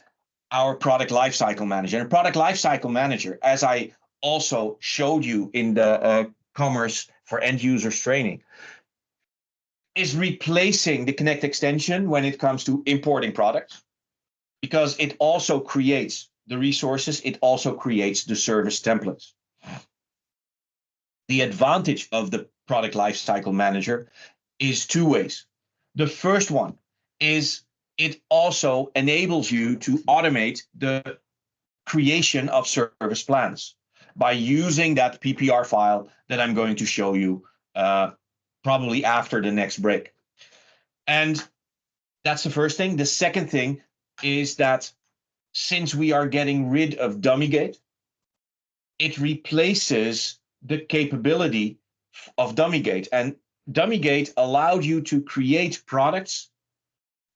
our product lifecycle manager. And product lifecycle manager, as I also showed you in the commerce for end users training, is replacing the Connect extension when it comes to importing products, because it also creates the resources, it also creates the service templates. The advantage of the product lifecycle manager is two ways. The first one is it also enables you to automate the creation of service plans by using that PPR file that I'm going to show you probably after the next break. And that's the first thing. The second thing is that since we are getting rid of Dummygate, it replaces the capability of Dummygate. And Dummygate allowed you to create products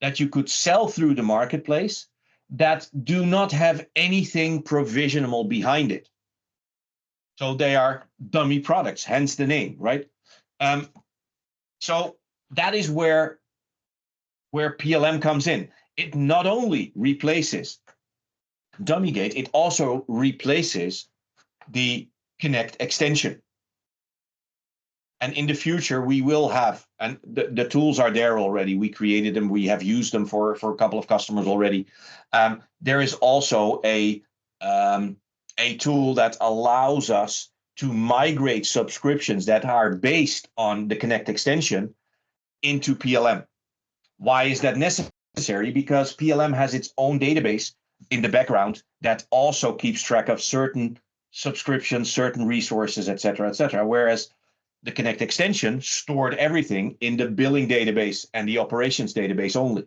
that you could sell through the marketplace that do not have anything provisionable behind it. So they are dummy products, hence the name, right? So that is where PLM comes in. It not only replaces Dummygate, it also replaces the Connect extension. And in the future, we will have, and the tools are there already. We created them. We have used them for a couple of customers already. There is also a tool that allows us to migrate subscriptions that are based on the Connect extension into PLM. Why is that necessary? Because PLM has its own database in the background that also keeps track of certain subscriptions, certain resources, et cetera, whereas the Connect extension stored everything in the billing database and the operations database only.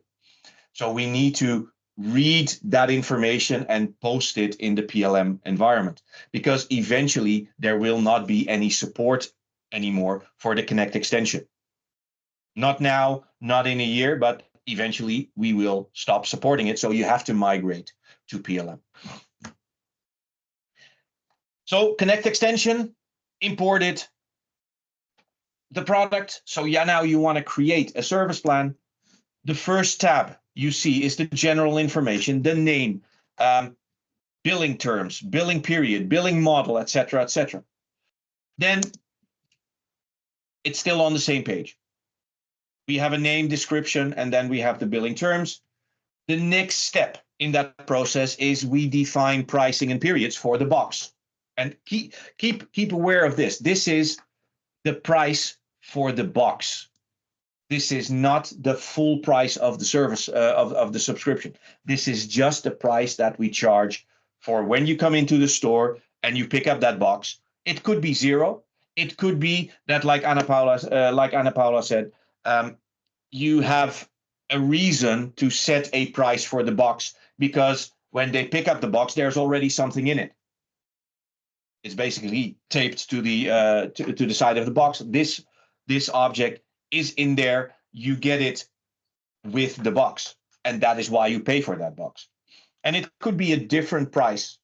So we need to read that information and post it in the PLM environment, because eventually there will not be any support anymore for the Connect extension. Not now, not in a year, but eventually we will stop supporting it. So you have to migrate to PLM. So Connect extension, imported the product. So yeah, now you want to create a service plan. The first tab you see is the general information, the name, billing terms, billing period, billing model, etc., etc. Then it's still on the same page. We have a name, description, and then we have the billing terms. The next step in that process is we define pricing and periods for the box. And keep aware of this. This is the price for the box. This is not the full price of the service of the subscription. This is just the price that we charge for when you come into the store and you pick up that box. It could be zero. It could be that, like Ana Paula said, you have a reason to set a price for the box because when they pick up the box, there's already something in it. It's basically taped to the side of the box. This object is in there. You get it with the box, and that is why you pay for that box. And it could be a different price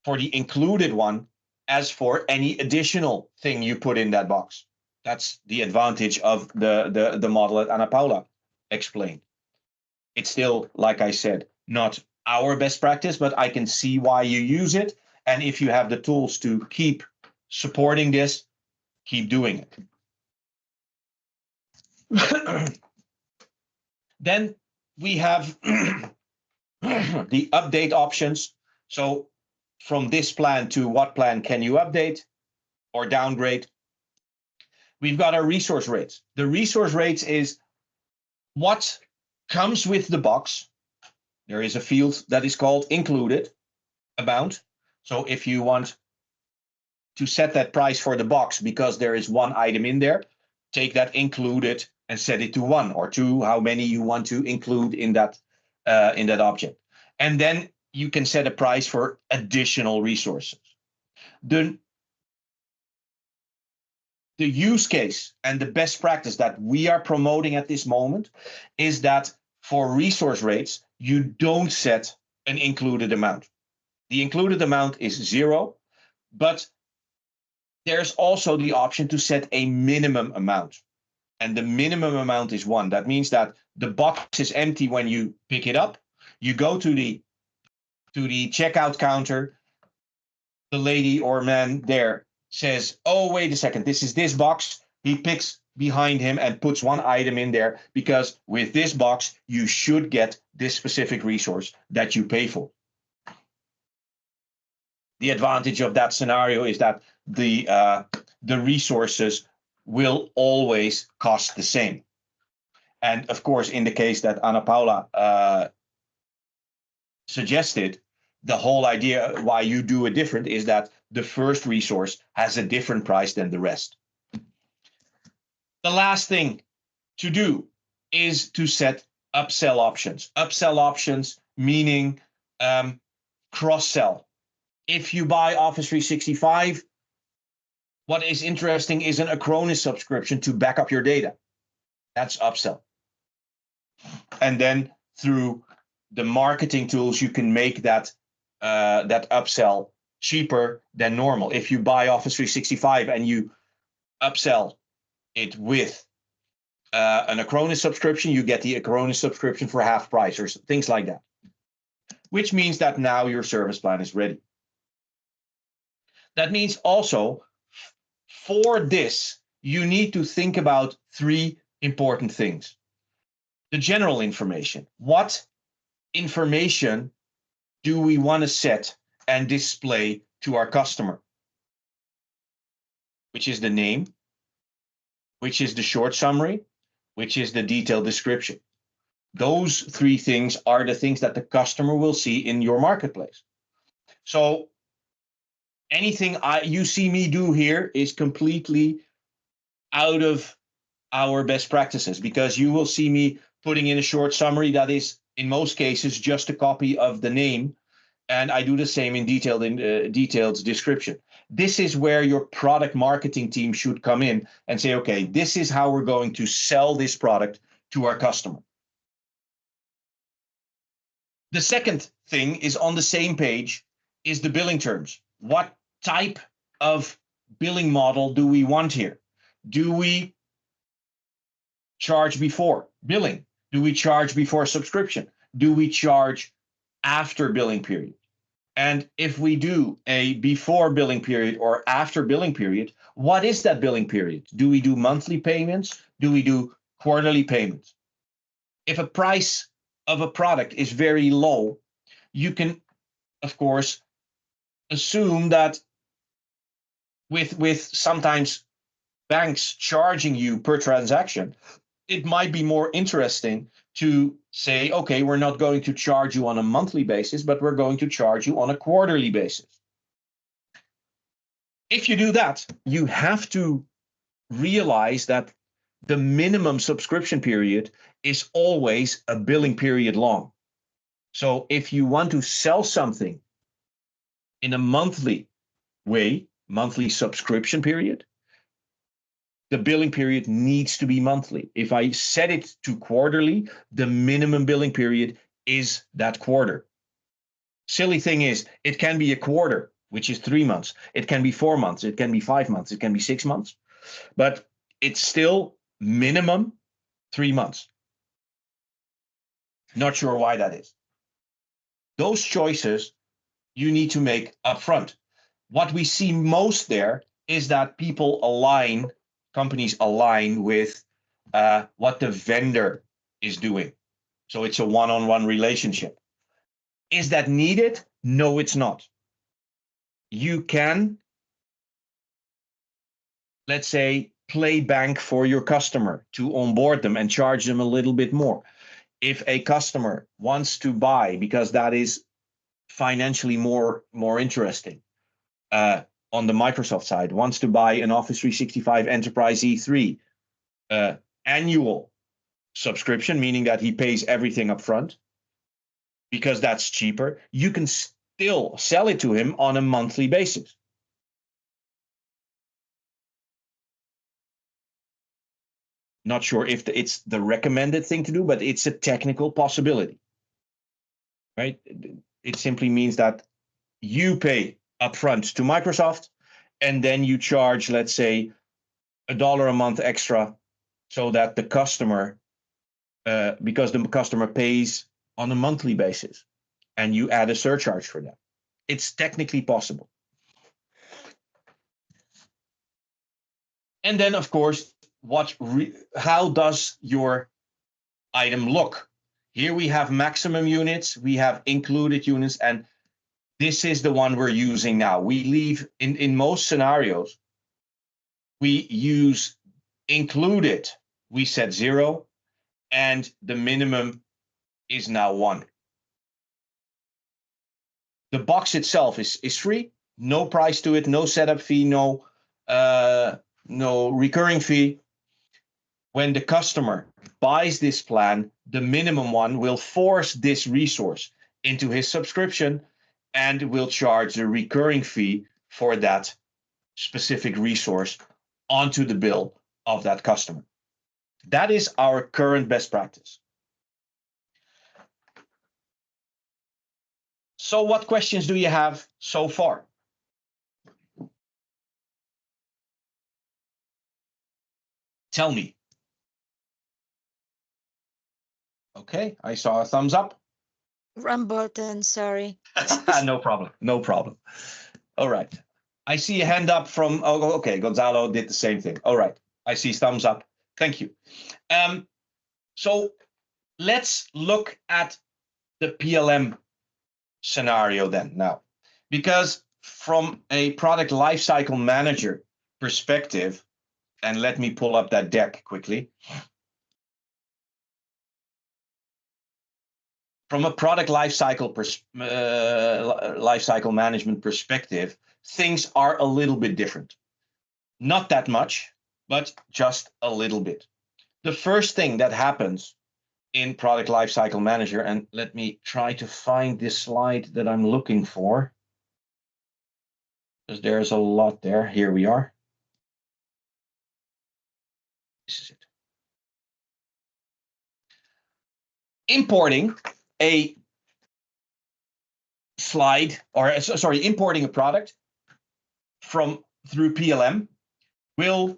for the included one as for any additional thing you put in that box. That's the advantage of the model that Ana Paula explained. It's still, like I said, not our best practice, but I can see why you use it. And if you have the tools to keep supporting this, keep doing it. Then we have the update options. So from this plan to what plan can you update or downgrade? We've got our resource rates. The resource rates is what comes with the box. There is a field that is called included amount. So if you want to set that price for the box because there is one item in there, take that included and set it to 1 or 2, how many you want to include in that object. And then you can set a price for additional resources. The use case and the best practice that we are promoting at this moment is that for resource rates, you don't set an included amount. The included amount is 0, but there's also the option to set a minimum amount. And the minimum amount is 1. That means that the box is empty when you pick it up. You go to the checkout counter. The lady or man there says, oh, wait a second, this is this box. He picks behind him and puts one item in there, because with this box, you should get this specific resource that you pay for. The advantage of that scenario is that the resources will always cost the same. And of course, in the case that Ana Paula suggested, the whole idea why you do it different is that the first resource has a different price than the rest. The last thing to do is to set upsell options. Upsell options meaning cross-sell. If you buy Office 365, what is interesting is an Acronis subscription to back up your data. That's upsell. And then through the marketing tools, you can make that upsell cheaper than normal. If you buy Office 365 and you upsell it with an Acronis subscription, you get the Acronis subscription for half price or things like that, which means that now your service plan is ready. That means also for this, you need to think about 3 important things. The general information. What information do we want to set and display to our customer? Which is the name, which is the short summary, which is the detailed description. Those 3 things are the things that the customer will see in your marketplace. So anything you see me do here is completely out of our best practices, because you will see me putting in a short summary that is in most cases just a copy of the name, and I do the same in detailed description. This is where your product marketing team should come in and say, okay, this is how we're going to sell this product to our customer. The second thing is on the same page is the billing terms. What type of billing model do we want here? Do we charge before billing? Do we charge before subscription? Do we charge after billing period? And if we do a before billing period or after billing period, what is that billing period? Do we do monthly payments? Do we do quarterly payments? If a price of a product is very low, you can, of course, assume that with sometimes banks charging you per transaction, it might be more interesting to say, okay, we're not going to charge you on a monthly basis, but we're going to charge you on a quarterly basis. If you do that, you have to realize that the minimum subscription period is always a billing period long. So if you want to sell something in a monthly way, monthly subscription period, the billing period needs to be monthly. If I set it to quarterly, the minimum billing period is that quarter. Silly thing is, it can be a quarter, which is 3 months. It can be 4 months. It can be 5 months. It can be 6 months. But it's still minimum 3 months. Not sure why that is. Those choices you need to make upfront. What we see most there is that companies align with what the vendor is doing. So it's a one-on-one relationship. Is that needed? No, it's not. You can, let's say, play bank for your customer to onboard them and charge them a little bit more. If a customer wants to buy, because that is financially more interesting, on the Microsoft side, wants to buy an Office 365 Enterprise E3 annual subscription, meaning that he pays everything up front, because that's cheaper, you can still sell it to him on a monthly basis. Not sure if it's the recommended thing to do, but it's a technical possibility, right? It simply means that you pay upfront to Microsoft, and then you charge, let's say, $1 a month extra, so that the customer, because the customer pays on a monthly basis, and you add a surcharge for that. It's technically possible. And then, of course, how does your item look? Here we have maximum units, we have included units, and this is the one we're using now. We leave, in most scenarios, we use included, we set 0, and the minimum is now 1. The box itself is free, no price to it, no setup fee, no recurring fee. When the customer buys this plan, the minimum one will force this resource into his subscription and will charge a recurring fee for that specific resource onto the bill of that customer. That is our current best practice. So what questions do you have so far? Tell me. Okay, I saw a thumbs up. Wrong button, sorry. No problem, no problem. All right. I see a hand up from, oh, okay, Gonzalo did the same thing. All right, I see thumbs up. Thank you. So let's look at the PLM scenario then now, because from a product lifecycle manager perspective, and let me pull up that deck quickly. From a product lifecycle management perspective, things are a little bit different. Not that much, but just a little bit. The first thing that happens in Product Lifecycle Manager, and let me try to find this slide that I'm looking for, because there's a lot there. Here we are. This is it. Importing a slide, or sorry, importing a product through PLM will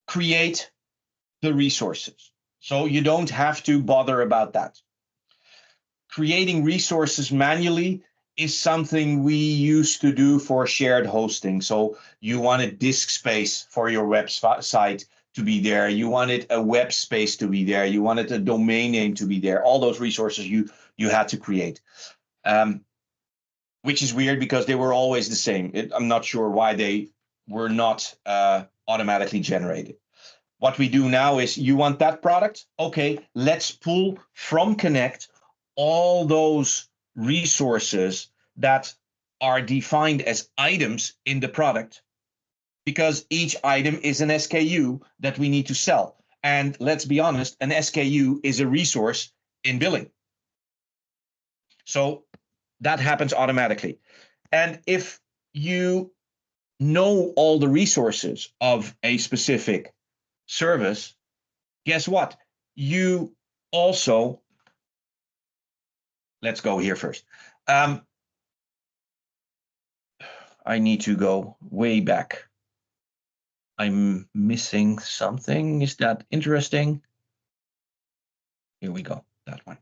create the resources. So you don't have to bother about that. Creating resources manually is something we used to do for shared hosting. So you wanted disk space for your website to be there. You wanted a web space to be there. You wanted a domain name to be there. All those resources you had to create, which is weird because they were always the same. I'm not sure why they were not automatically generated. What we do now is, you want that product? Okay, let's pull from Connect all those resources that are defined as items in the product, because each item is an SKU that we need to sell. And let's be honest, an SKU is a resource in billing. So that happens automatically. And if you know all the resources of a specific service, guess what? You also, let's go here first. I need to go way back. I'm missing something. Is that interesting? Here we go, that one.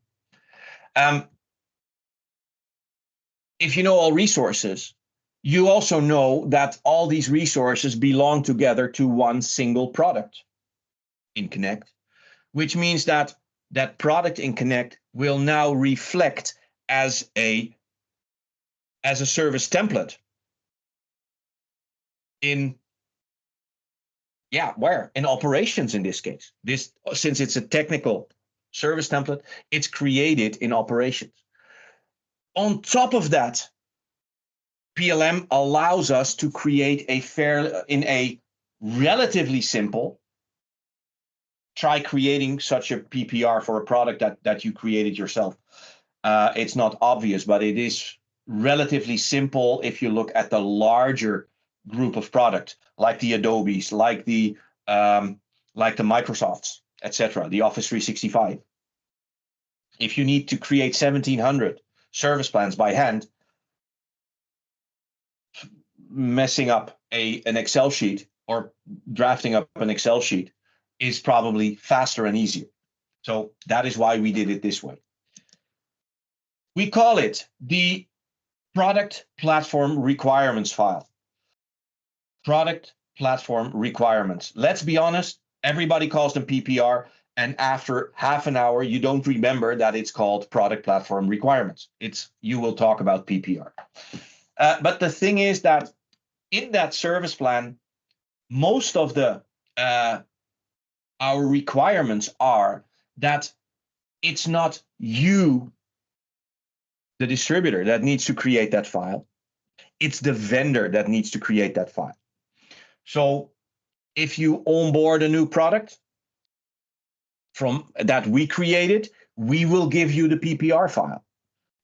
If you know all resources, you also know that all these resources belong together to one single product in Connect, which means that that product in Connect will now reflect as a service template in, where? In operations in this case. This, since it's a technical service template, it's created in operations. On top of that, PLM allows us to create in a relatively simple, try creating such a PPR for a product that you created yourself. It's not obvious, but it is relatively simple if you look at the larger group of product, like the Adobes, like the Microsofts, etc., the Office 365. If you need to create 1,700 service plans by hand, messing up an Excel sheet or drafting up an Excel sheet is probably faster and easier. So that is why we did it this way. We call it the Product Platform Requirements file. Product Platform Requirements. Let's be honest, everybody calls them PPR, and after half an hour, you don't remember that it's called Product Platform Requirements. You will talk about PPR. But the thing is that in that service plan, most of our requirements are that it's not you, the distributor, that needs to create that file. It's the vendor that needs to create that file. So if you onboard a new product from that we created, we will give you the PPR file.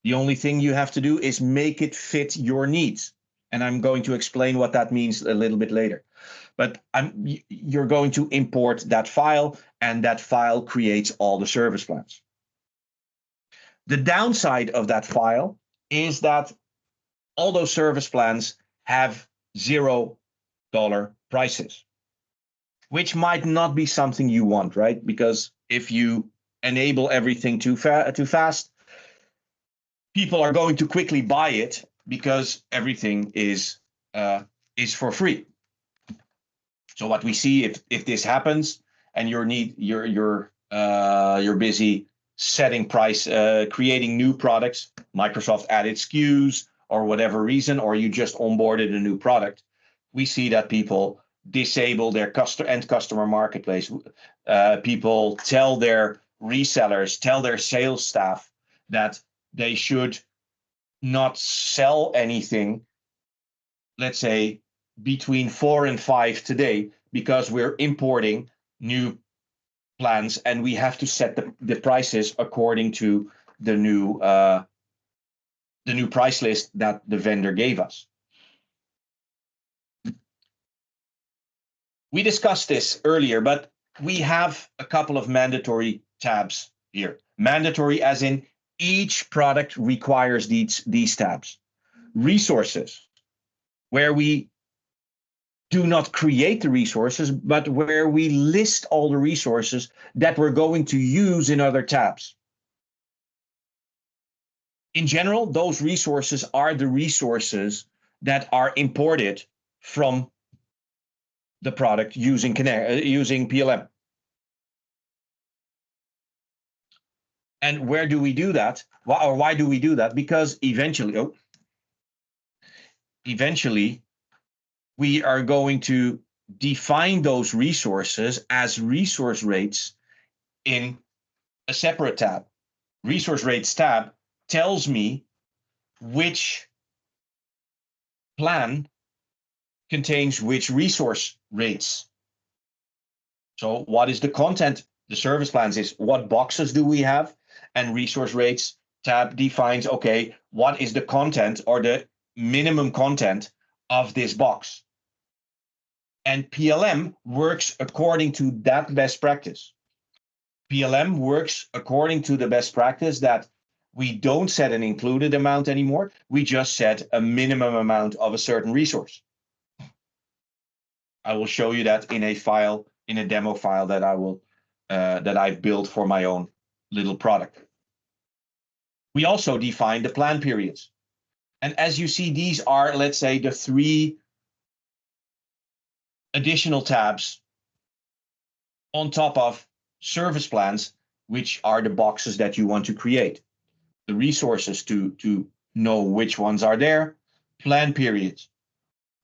The only thing you have to do is make it fit your needs. And I'm going to explain what that means a little bit later. But you're going to import that file, and that file creates all the service plans. The downside of that file is that all those service plans have $0 prices, which might not be something you want, right? Because if you enable everything too fast, people are going to quickly buy it because everything is for free. So what we see, if this happens and you're busy setting price, creating new products, Microsoft added SKUs or whatever reason, or you just onboarded a new product, we see that people disable their end customer marketplace. People tell their resellers, tell their sales staff that they should not sell anything, let's say between 4 and 5 today, because we're importing new plans and we have to set the prices according to the new price list that the vendor gave us. We discussed this earlier, but we have a couple of mandatory tabs here. Mandatory as in each product requires these tabs. Resources, where we do not create the resources, but where we list all the resources that we're going to use in other tabs. In general, those resources are the resources that are imported from the product using PLM. And where do we do that? Why do we do that? Because eventually we are going to define those resources as resource rates in a separate tab. Resource rates tab tells me which plan contains which resource rates. So what is the content? The service plans is what boxes do we have, and resource rates tab defines, okay, what is the content or the minimum content of this box. And PLM works according to that best practice. PLM works according to the best practice that we don't set an included amount anymore. We just set a minimum amount of a certain resource. I will show you that in a demo file that I've built for my own little product. We also define the plan periods. And as you see, these are, let's say, the 3 additional tabs on top of service plans, which are the boxes that you want to create. The resources to know which ones are there. Plan periods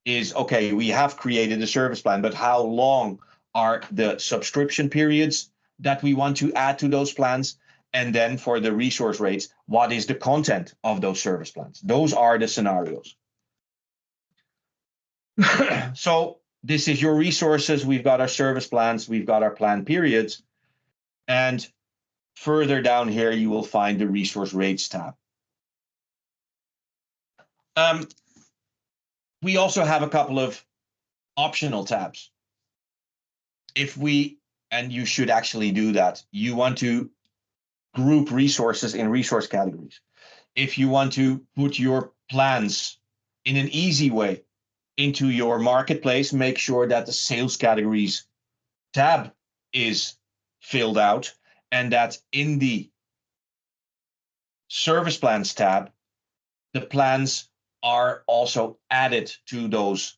is, okay, we have created a service plan, but how long are the subscription periods that we want to add to those plans? And then for the resource rates, what is the content of those service plans? Those are the scenarios. So this is your resources. We've got our service plans. We've got our plan periods. And further down here, you will find the resource rates tab. We also have a couple of optional tabs. If we, and you should actually do that, you want to group resources in resource categories. If you want to put your plans in an easy way into your marketplace, make sure that the sales categories tab is filled out and that in the service plans tab, the plans are also added to those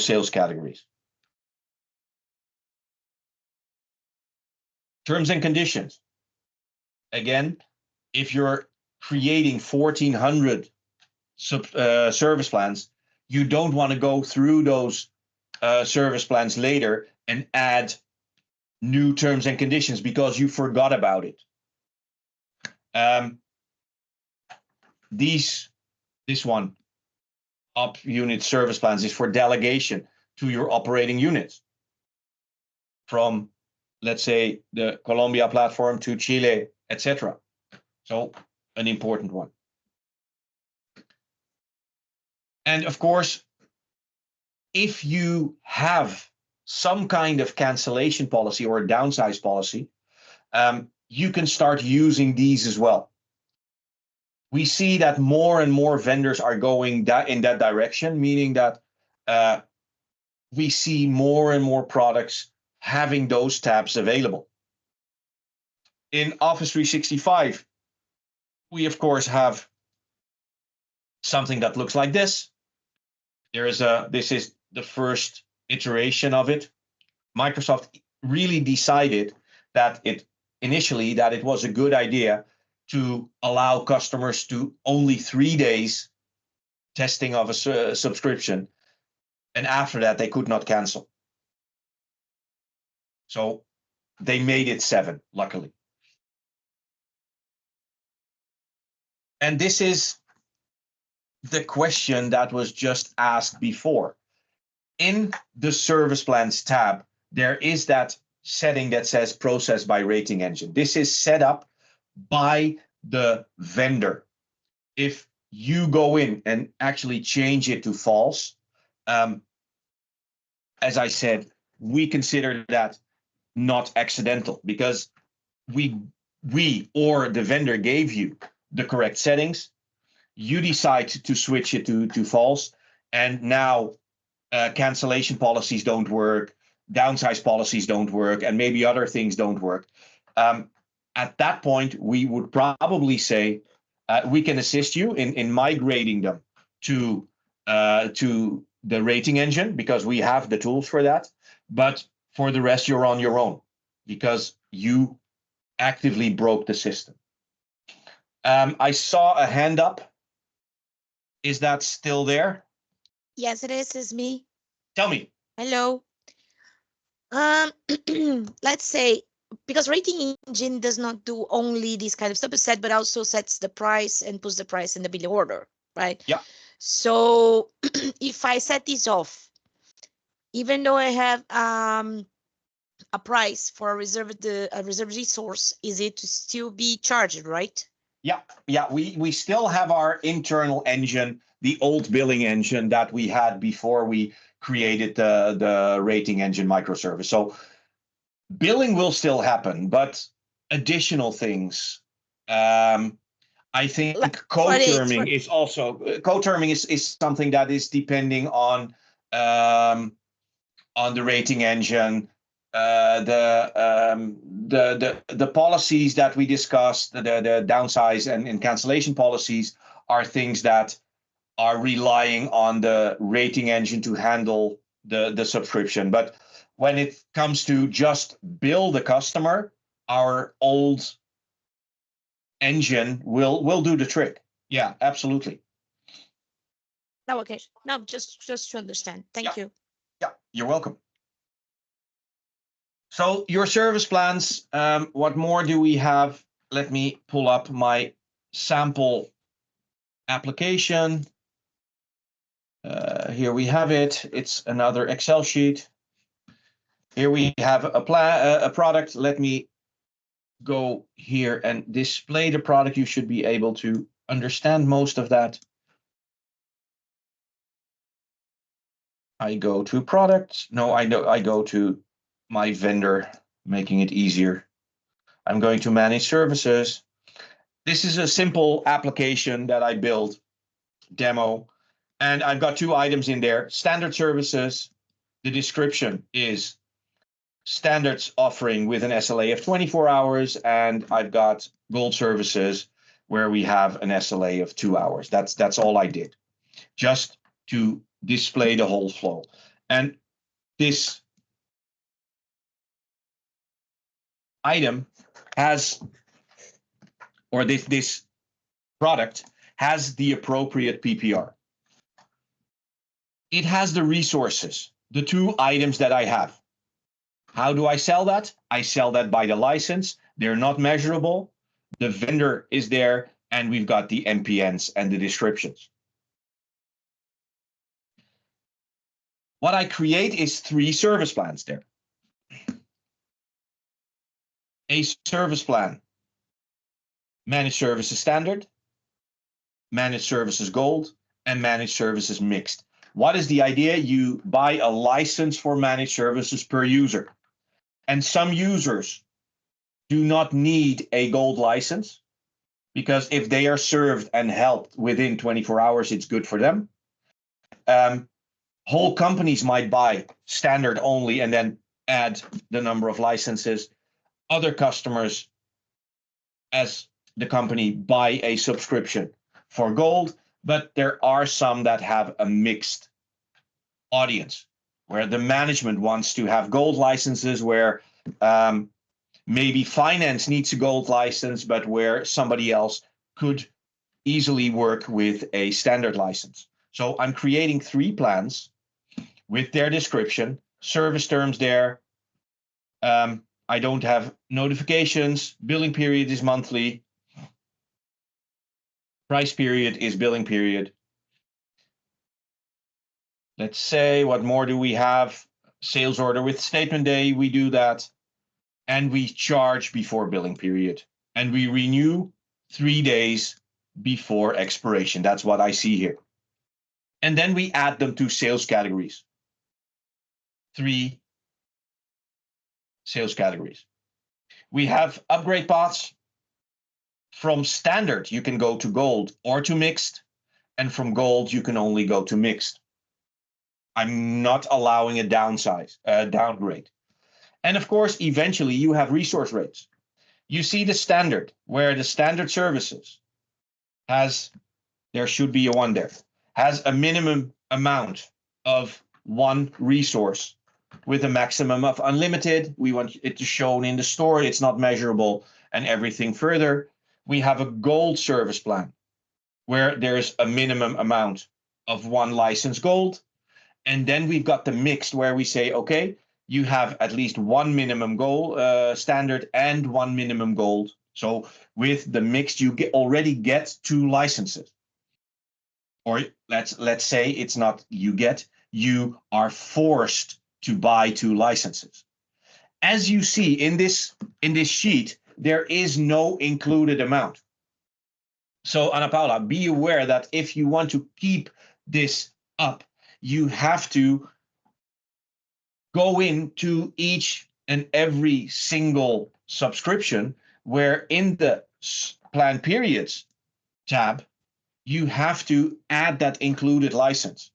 sales categories. Terms and conditions. Again, if you're creating 1,400 service plans, you don't want to go through those service plans later and add new terms and conditions because you forgot about it. This one, up unit service plans, is for delegation to your operating units from, let's say, the Colombia platform to Chile, etc. So an important one. And of course, if you have some kind of cancellation policy or a downsize policy, you can start using these as well. We see that more and more vendors are going in that direction, meaning that we see more and more products having those tabs available. In Office 365, we of course have something that looks like this. This is the first iteration of it. Microsoft really decided that initially it was a good idea to allow customers to only 3 days testing of a subscription, and after that they could not cancel. So they made it 7, luckily. And this is the question that was just asked before. In the service plans tab, there is that setting that says process by rating engine. This is set up by the vendor. If you go in and actually change it to false, as I said, we consider that not accidental because we or the vendor gave you the correct settings. You decide to switch it to false, and now cancellation policies don't work, downsize policies don't work, and maybe other things don't work. At that point, we would probably say we can assist you in migrating them to the rating engine because we have the tools for that. But for the rest, you're on your own because you actively broke the system. I saw a hand up. Is that still there? Yes, it is. It's me. Tell me. Hello. Let's say, because rating engine does not do only this kind of subset, but also sets the price and puts the price in the bill order, right? Yeah. So if I set this off, even though I have a price for a reserved resource, is it to still be charged, right? Yeah. We still have our internal engine, the old billing engine that we had before we created the rating engine microservice. So billing will still happen, but additional things. I think co-terming is also co-terming is something that is depending on the rating engine. The policies that we discussed, the downsize and cancellation policies, are things that are relying on the rating engine to handle the subscription. But when it comes to just bill the customer, our old engine will do the trick. Yeah, absolutely. No, okay. No, just to understand. Thank you. Yeah, you're welcome. So your service plans, what more do we have? Let me pull up my sample application. Here we have it. It's another Excel sheet. Here we have a product. Let me go here and display the product. You should be able to understand most of that. I go to products. No, I go to my vendor, making it easier. I'm going to manage services. This is a simple application that I built, demo, and I've got two items in there. Standard services. The description is standards offering with an SLA of 24 hours, and I've got gold services where we have an SLA of 2 hours. That's all I did, just to display the whole flow. And this item has, or this product has the appropriate PPR. It has the resources, the two items that I have. How do I sell that? I sell that by the license. They're not measurable. The vendor is there, and we've got the MPNs and the descriptions. What I create is 3 service plans there. A service plan, managed services standard, managed services gold, and managed services mixed. What is the idea? You buy a license for managed services per user. And some users do not need a gold license, because if they are served and helped within 24 hours, it's good for them. Whole companies might buy standard only and then add the number of licenses. Other customers, as the company, buy a subscription for gold, but there are some that have a mixed audience, where the management wants to have gold licenses, where maybe finance needs a gold license, but where somebody else could easily work with a standard license. So I'm creating 3 plans with their description, service terms there. I don't have notifications. Billing period is monthly. Price period is billing period. Let's say, what more do we have? Sales order with statement day, we do that. And we charge before billing period. And we renew 3 days before expiration. That's what I see here. And then we add them to sales categories. 3 sales categories. We have upgrade paths. From standard, you can go to gold or to mixed. And from gold, you can only go to mixed. I'm not allowing a downgrade. And of course, eventually you have resource rates. You see the standard, where the standard services has, there should be a 1 there, has a minimum amount of 1 resource with a maximum of unlimited. We want it to shown in the store. It's not measurable and everything further. We have a gold service plan where there's a minimum amount of 1 license gold. And then we've got the mixed, where we say, okay, you have at least 1 minimum gold standard and 1 minimum gold. So with the mixed, you already get 2 licenses. Or let's say it's not you are forced to buy 2 licenses. As you see in this sheet, there is no included amount. So Ana Paula, be aware that if you want to keep this up, you have to go into each and every single subscription, where in the plan periods tab, you have to add that included license.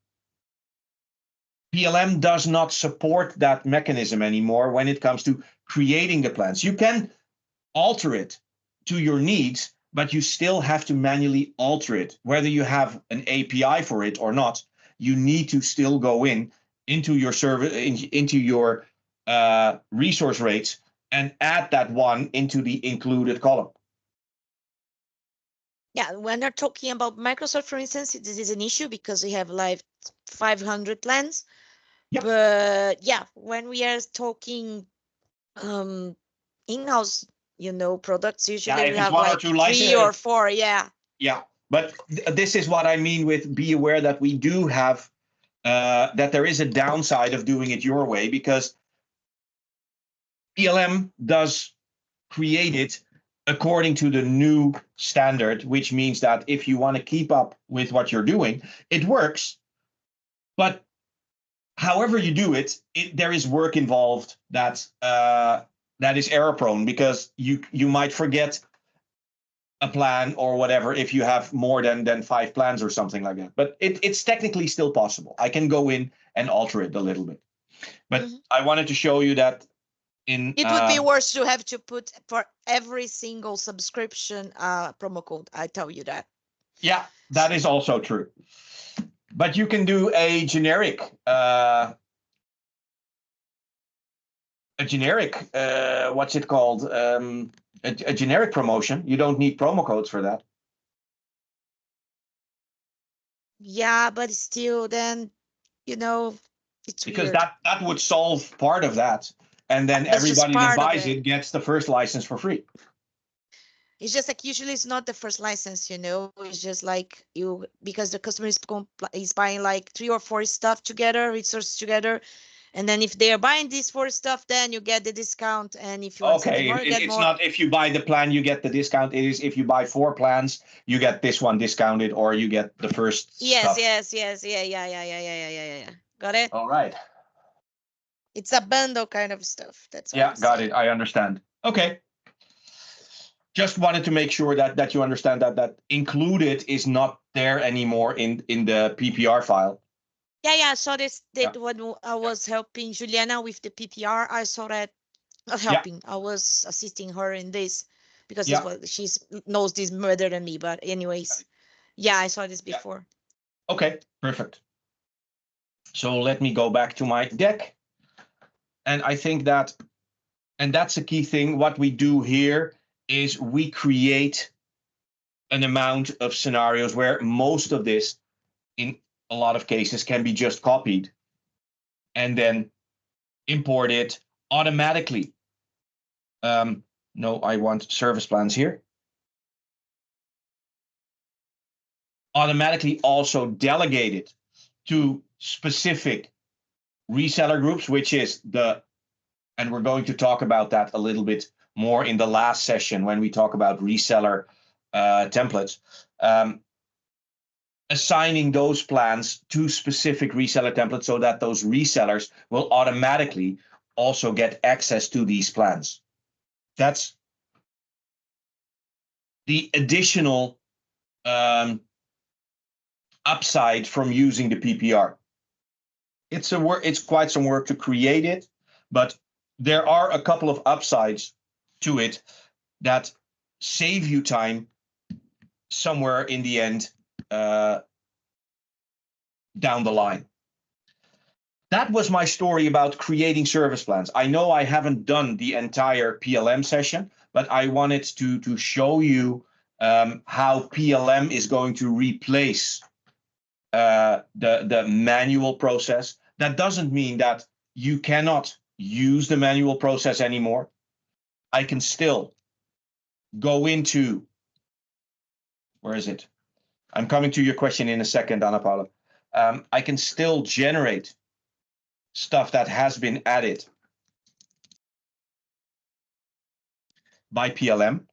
PLM does not support that mechanism anymore when it comes to creating the plans. You can alter it to your needs, but you still have to manually alter it. Whether you have an API for it or not, you need to still go into your service, into your resource rates, and add that one into the included column. Yeah, when they're talking about Microsoft, for instance, this is an issue because we have like 500 plans. Yeah. But yeah, when we are talking in-house, products, usually we have like 3 or 4. Yeah. Yeah, but this is what I mean with be aware that we do have that there is a downside of doing it your way, because PLM does create it according to the new standard, which means that if you want to keep up with what you're doing, it works. But however you do it, there is work involved that is error prone, because you might forget a plan or whatever if you have more than 5 plans or something like that. But it's technically still possible. I can go in and alter it a little bit. But I wanted to show you that it would be worse to have to put for every single subscription promo code. I tell you that. Yeah, that is also true. But you can do a generic what's it called? A generic promotion. You don't need promo codes for that. Yeah, but still, then, it's because weird. that would solve part of that, and then everybody that buys it gets the first license for free. It's just like usually it's not the first license, it's just like because the customer is buying like 3 or 4 stuff together, resources together, and then if they are buying these 4 stuff, then you get the discount, and if you want something more, you get it's more. not if you buy the plan you get the discount. It is if you buy 4 plans you get this one discounted, or you get the first stuff. Yes, yeah. Got it. All right. It's a bundle kind of stuff. That's what yeah, got it. I understand. Okay. Just wanted to make sure that you understand that included is not there anymore in the PPR file. Yeah. I saw this when I was helping Juliana with the PPR. I saw that. Not helping. I was assisting her in this because she knows this better than me. But anyways, I saw this before. Okay, perfect. So let me go back to my deck. And I think that's a key thing. What we do here is we create an amount of scenarios where most of this, in a lot of cases, can be just copied and then imported automatically. No, I want service plans here. Automatically also delegated to specific reseller groups, which is and we're going to talk about that a little bit more in the last session when we talk about reseller templates. Assigning those plans to specific reseller templates so that those resellers will automatically also get access to these plans. That's the additional upside from using the PPR. It's quite some work to create it, but there are a couple of upsides to it that save you time somewhere in the end down the line. That was my story about creating service plans. I know I haven't done the entire PLM session, but I wanted to show you how PLM is going to replace the manual process. That doesn't mean that you cannot use the manual process anymore. I can still go into, where is it? I'm coming to your question in a second, Ana Paula. I can still generate stuff that has been added by PLM,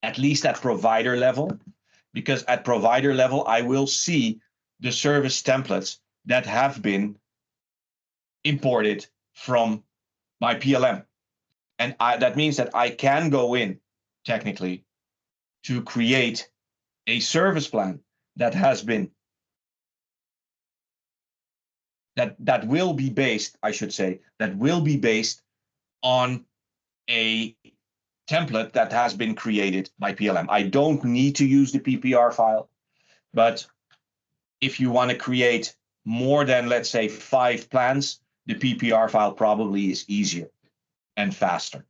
at least at provider level, because at provider level, I will see the service templates that have been imported from my PLM. And that means that I can go in technically to create a service plan that has been that will be based, I should say, that will be based on a template that has been created by PLM. I don't need to use the PPR file, but if you want to create more than, let's say, 5 plans, the PPR file probably is easier and faster.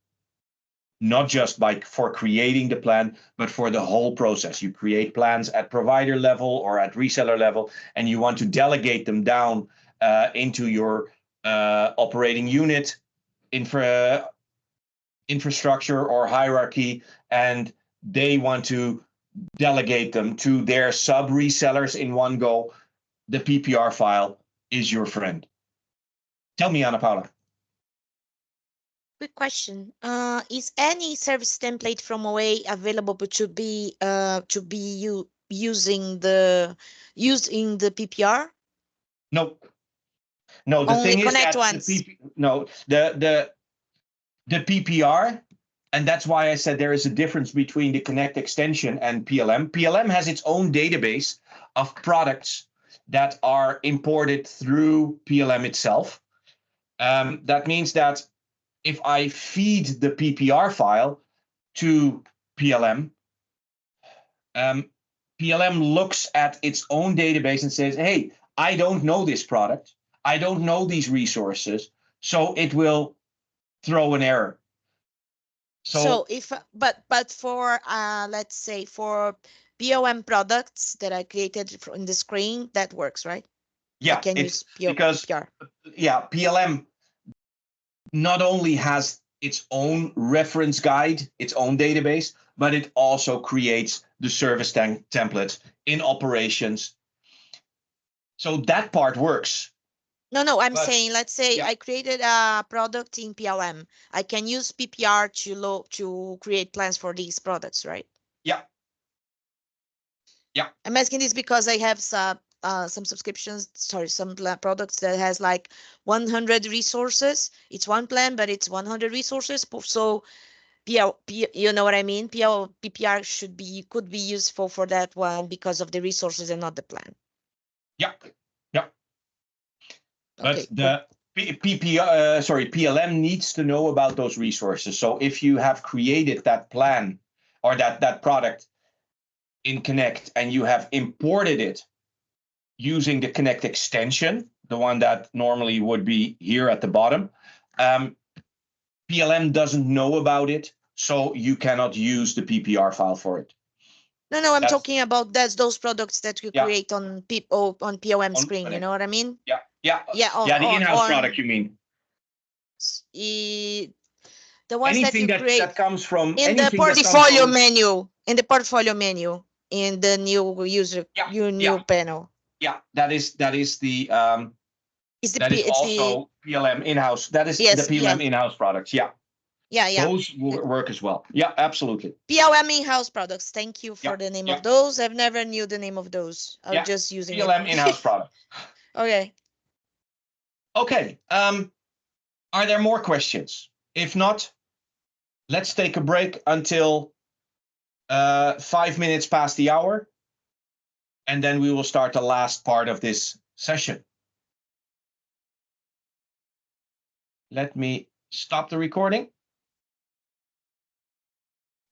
Not just for creating the plan, but for the whole process. You create plans at provider level or at reseller level, and you want to delegate them down into your operating unit infrastructure or hierarchy, and they want to delegate them to their sub resellers in one go. The PPR file is your friend. Tell me, Ana Paula. quick question. Is any service template from OA available to be using the PPR? No. No, the Only thing is connect that once. the PPR, and that's why I said there is a difference between the Connect extension and PLM. PLM has its own database of products that are imported through PLM itself. That means that if I feed the PPR file to PLM, PLM looks at its own database and says, hey, I don't know this product. I don't know these resources. So it will throw an error. So if but for let's say for POM products that I created in the screen, that works, right? Yeah, I can use because PPR. Yeah, PLM not only has its own reference guide, its own database, but it also creates the service templates in operations. So that part works. No, I'm saying, let's say yeah. I created a product in PLM. I can use PPR to create plans for these products, right? Yeah. Yeah. I'm asking this because I have some subscriptions, sorry, some products that has like 100 resources. It's one plan, but it's 100 resources. So you know what I mean? PPR could be useful for that one because of the resources and not the plan. Yeah. Yeah. But Okay, the PLM needs to know about those resources. So if you have created that plan or that product in Connect and you have imported it using the Connect extension, the one that normally would be here at the bottom, PLM doesn't know about it, so you cannot use the PPR file for it. No, I'm talking about those products that you create on POM screen. Connect. You know what I mean? Yeah. The in-house product, you mean? The ones anything that you create that comes from in the portfolio menu. In the portfolio menu, in the new user, new panel. Yeah, that is the It's also PLM in-house. That is the PLM in-house products. Yeah. Yeah. Those will work as well. Yeah, absolutely. PLM in-house products. Thank you for the name of those. I've never knew the name of those. I was just using PLM in-house products. Okay. Okay. Are there more questions? If not, let's take a break until 5 minutes past the hour, and then we will start the last part of this session. Let me stop the recording.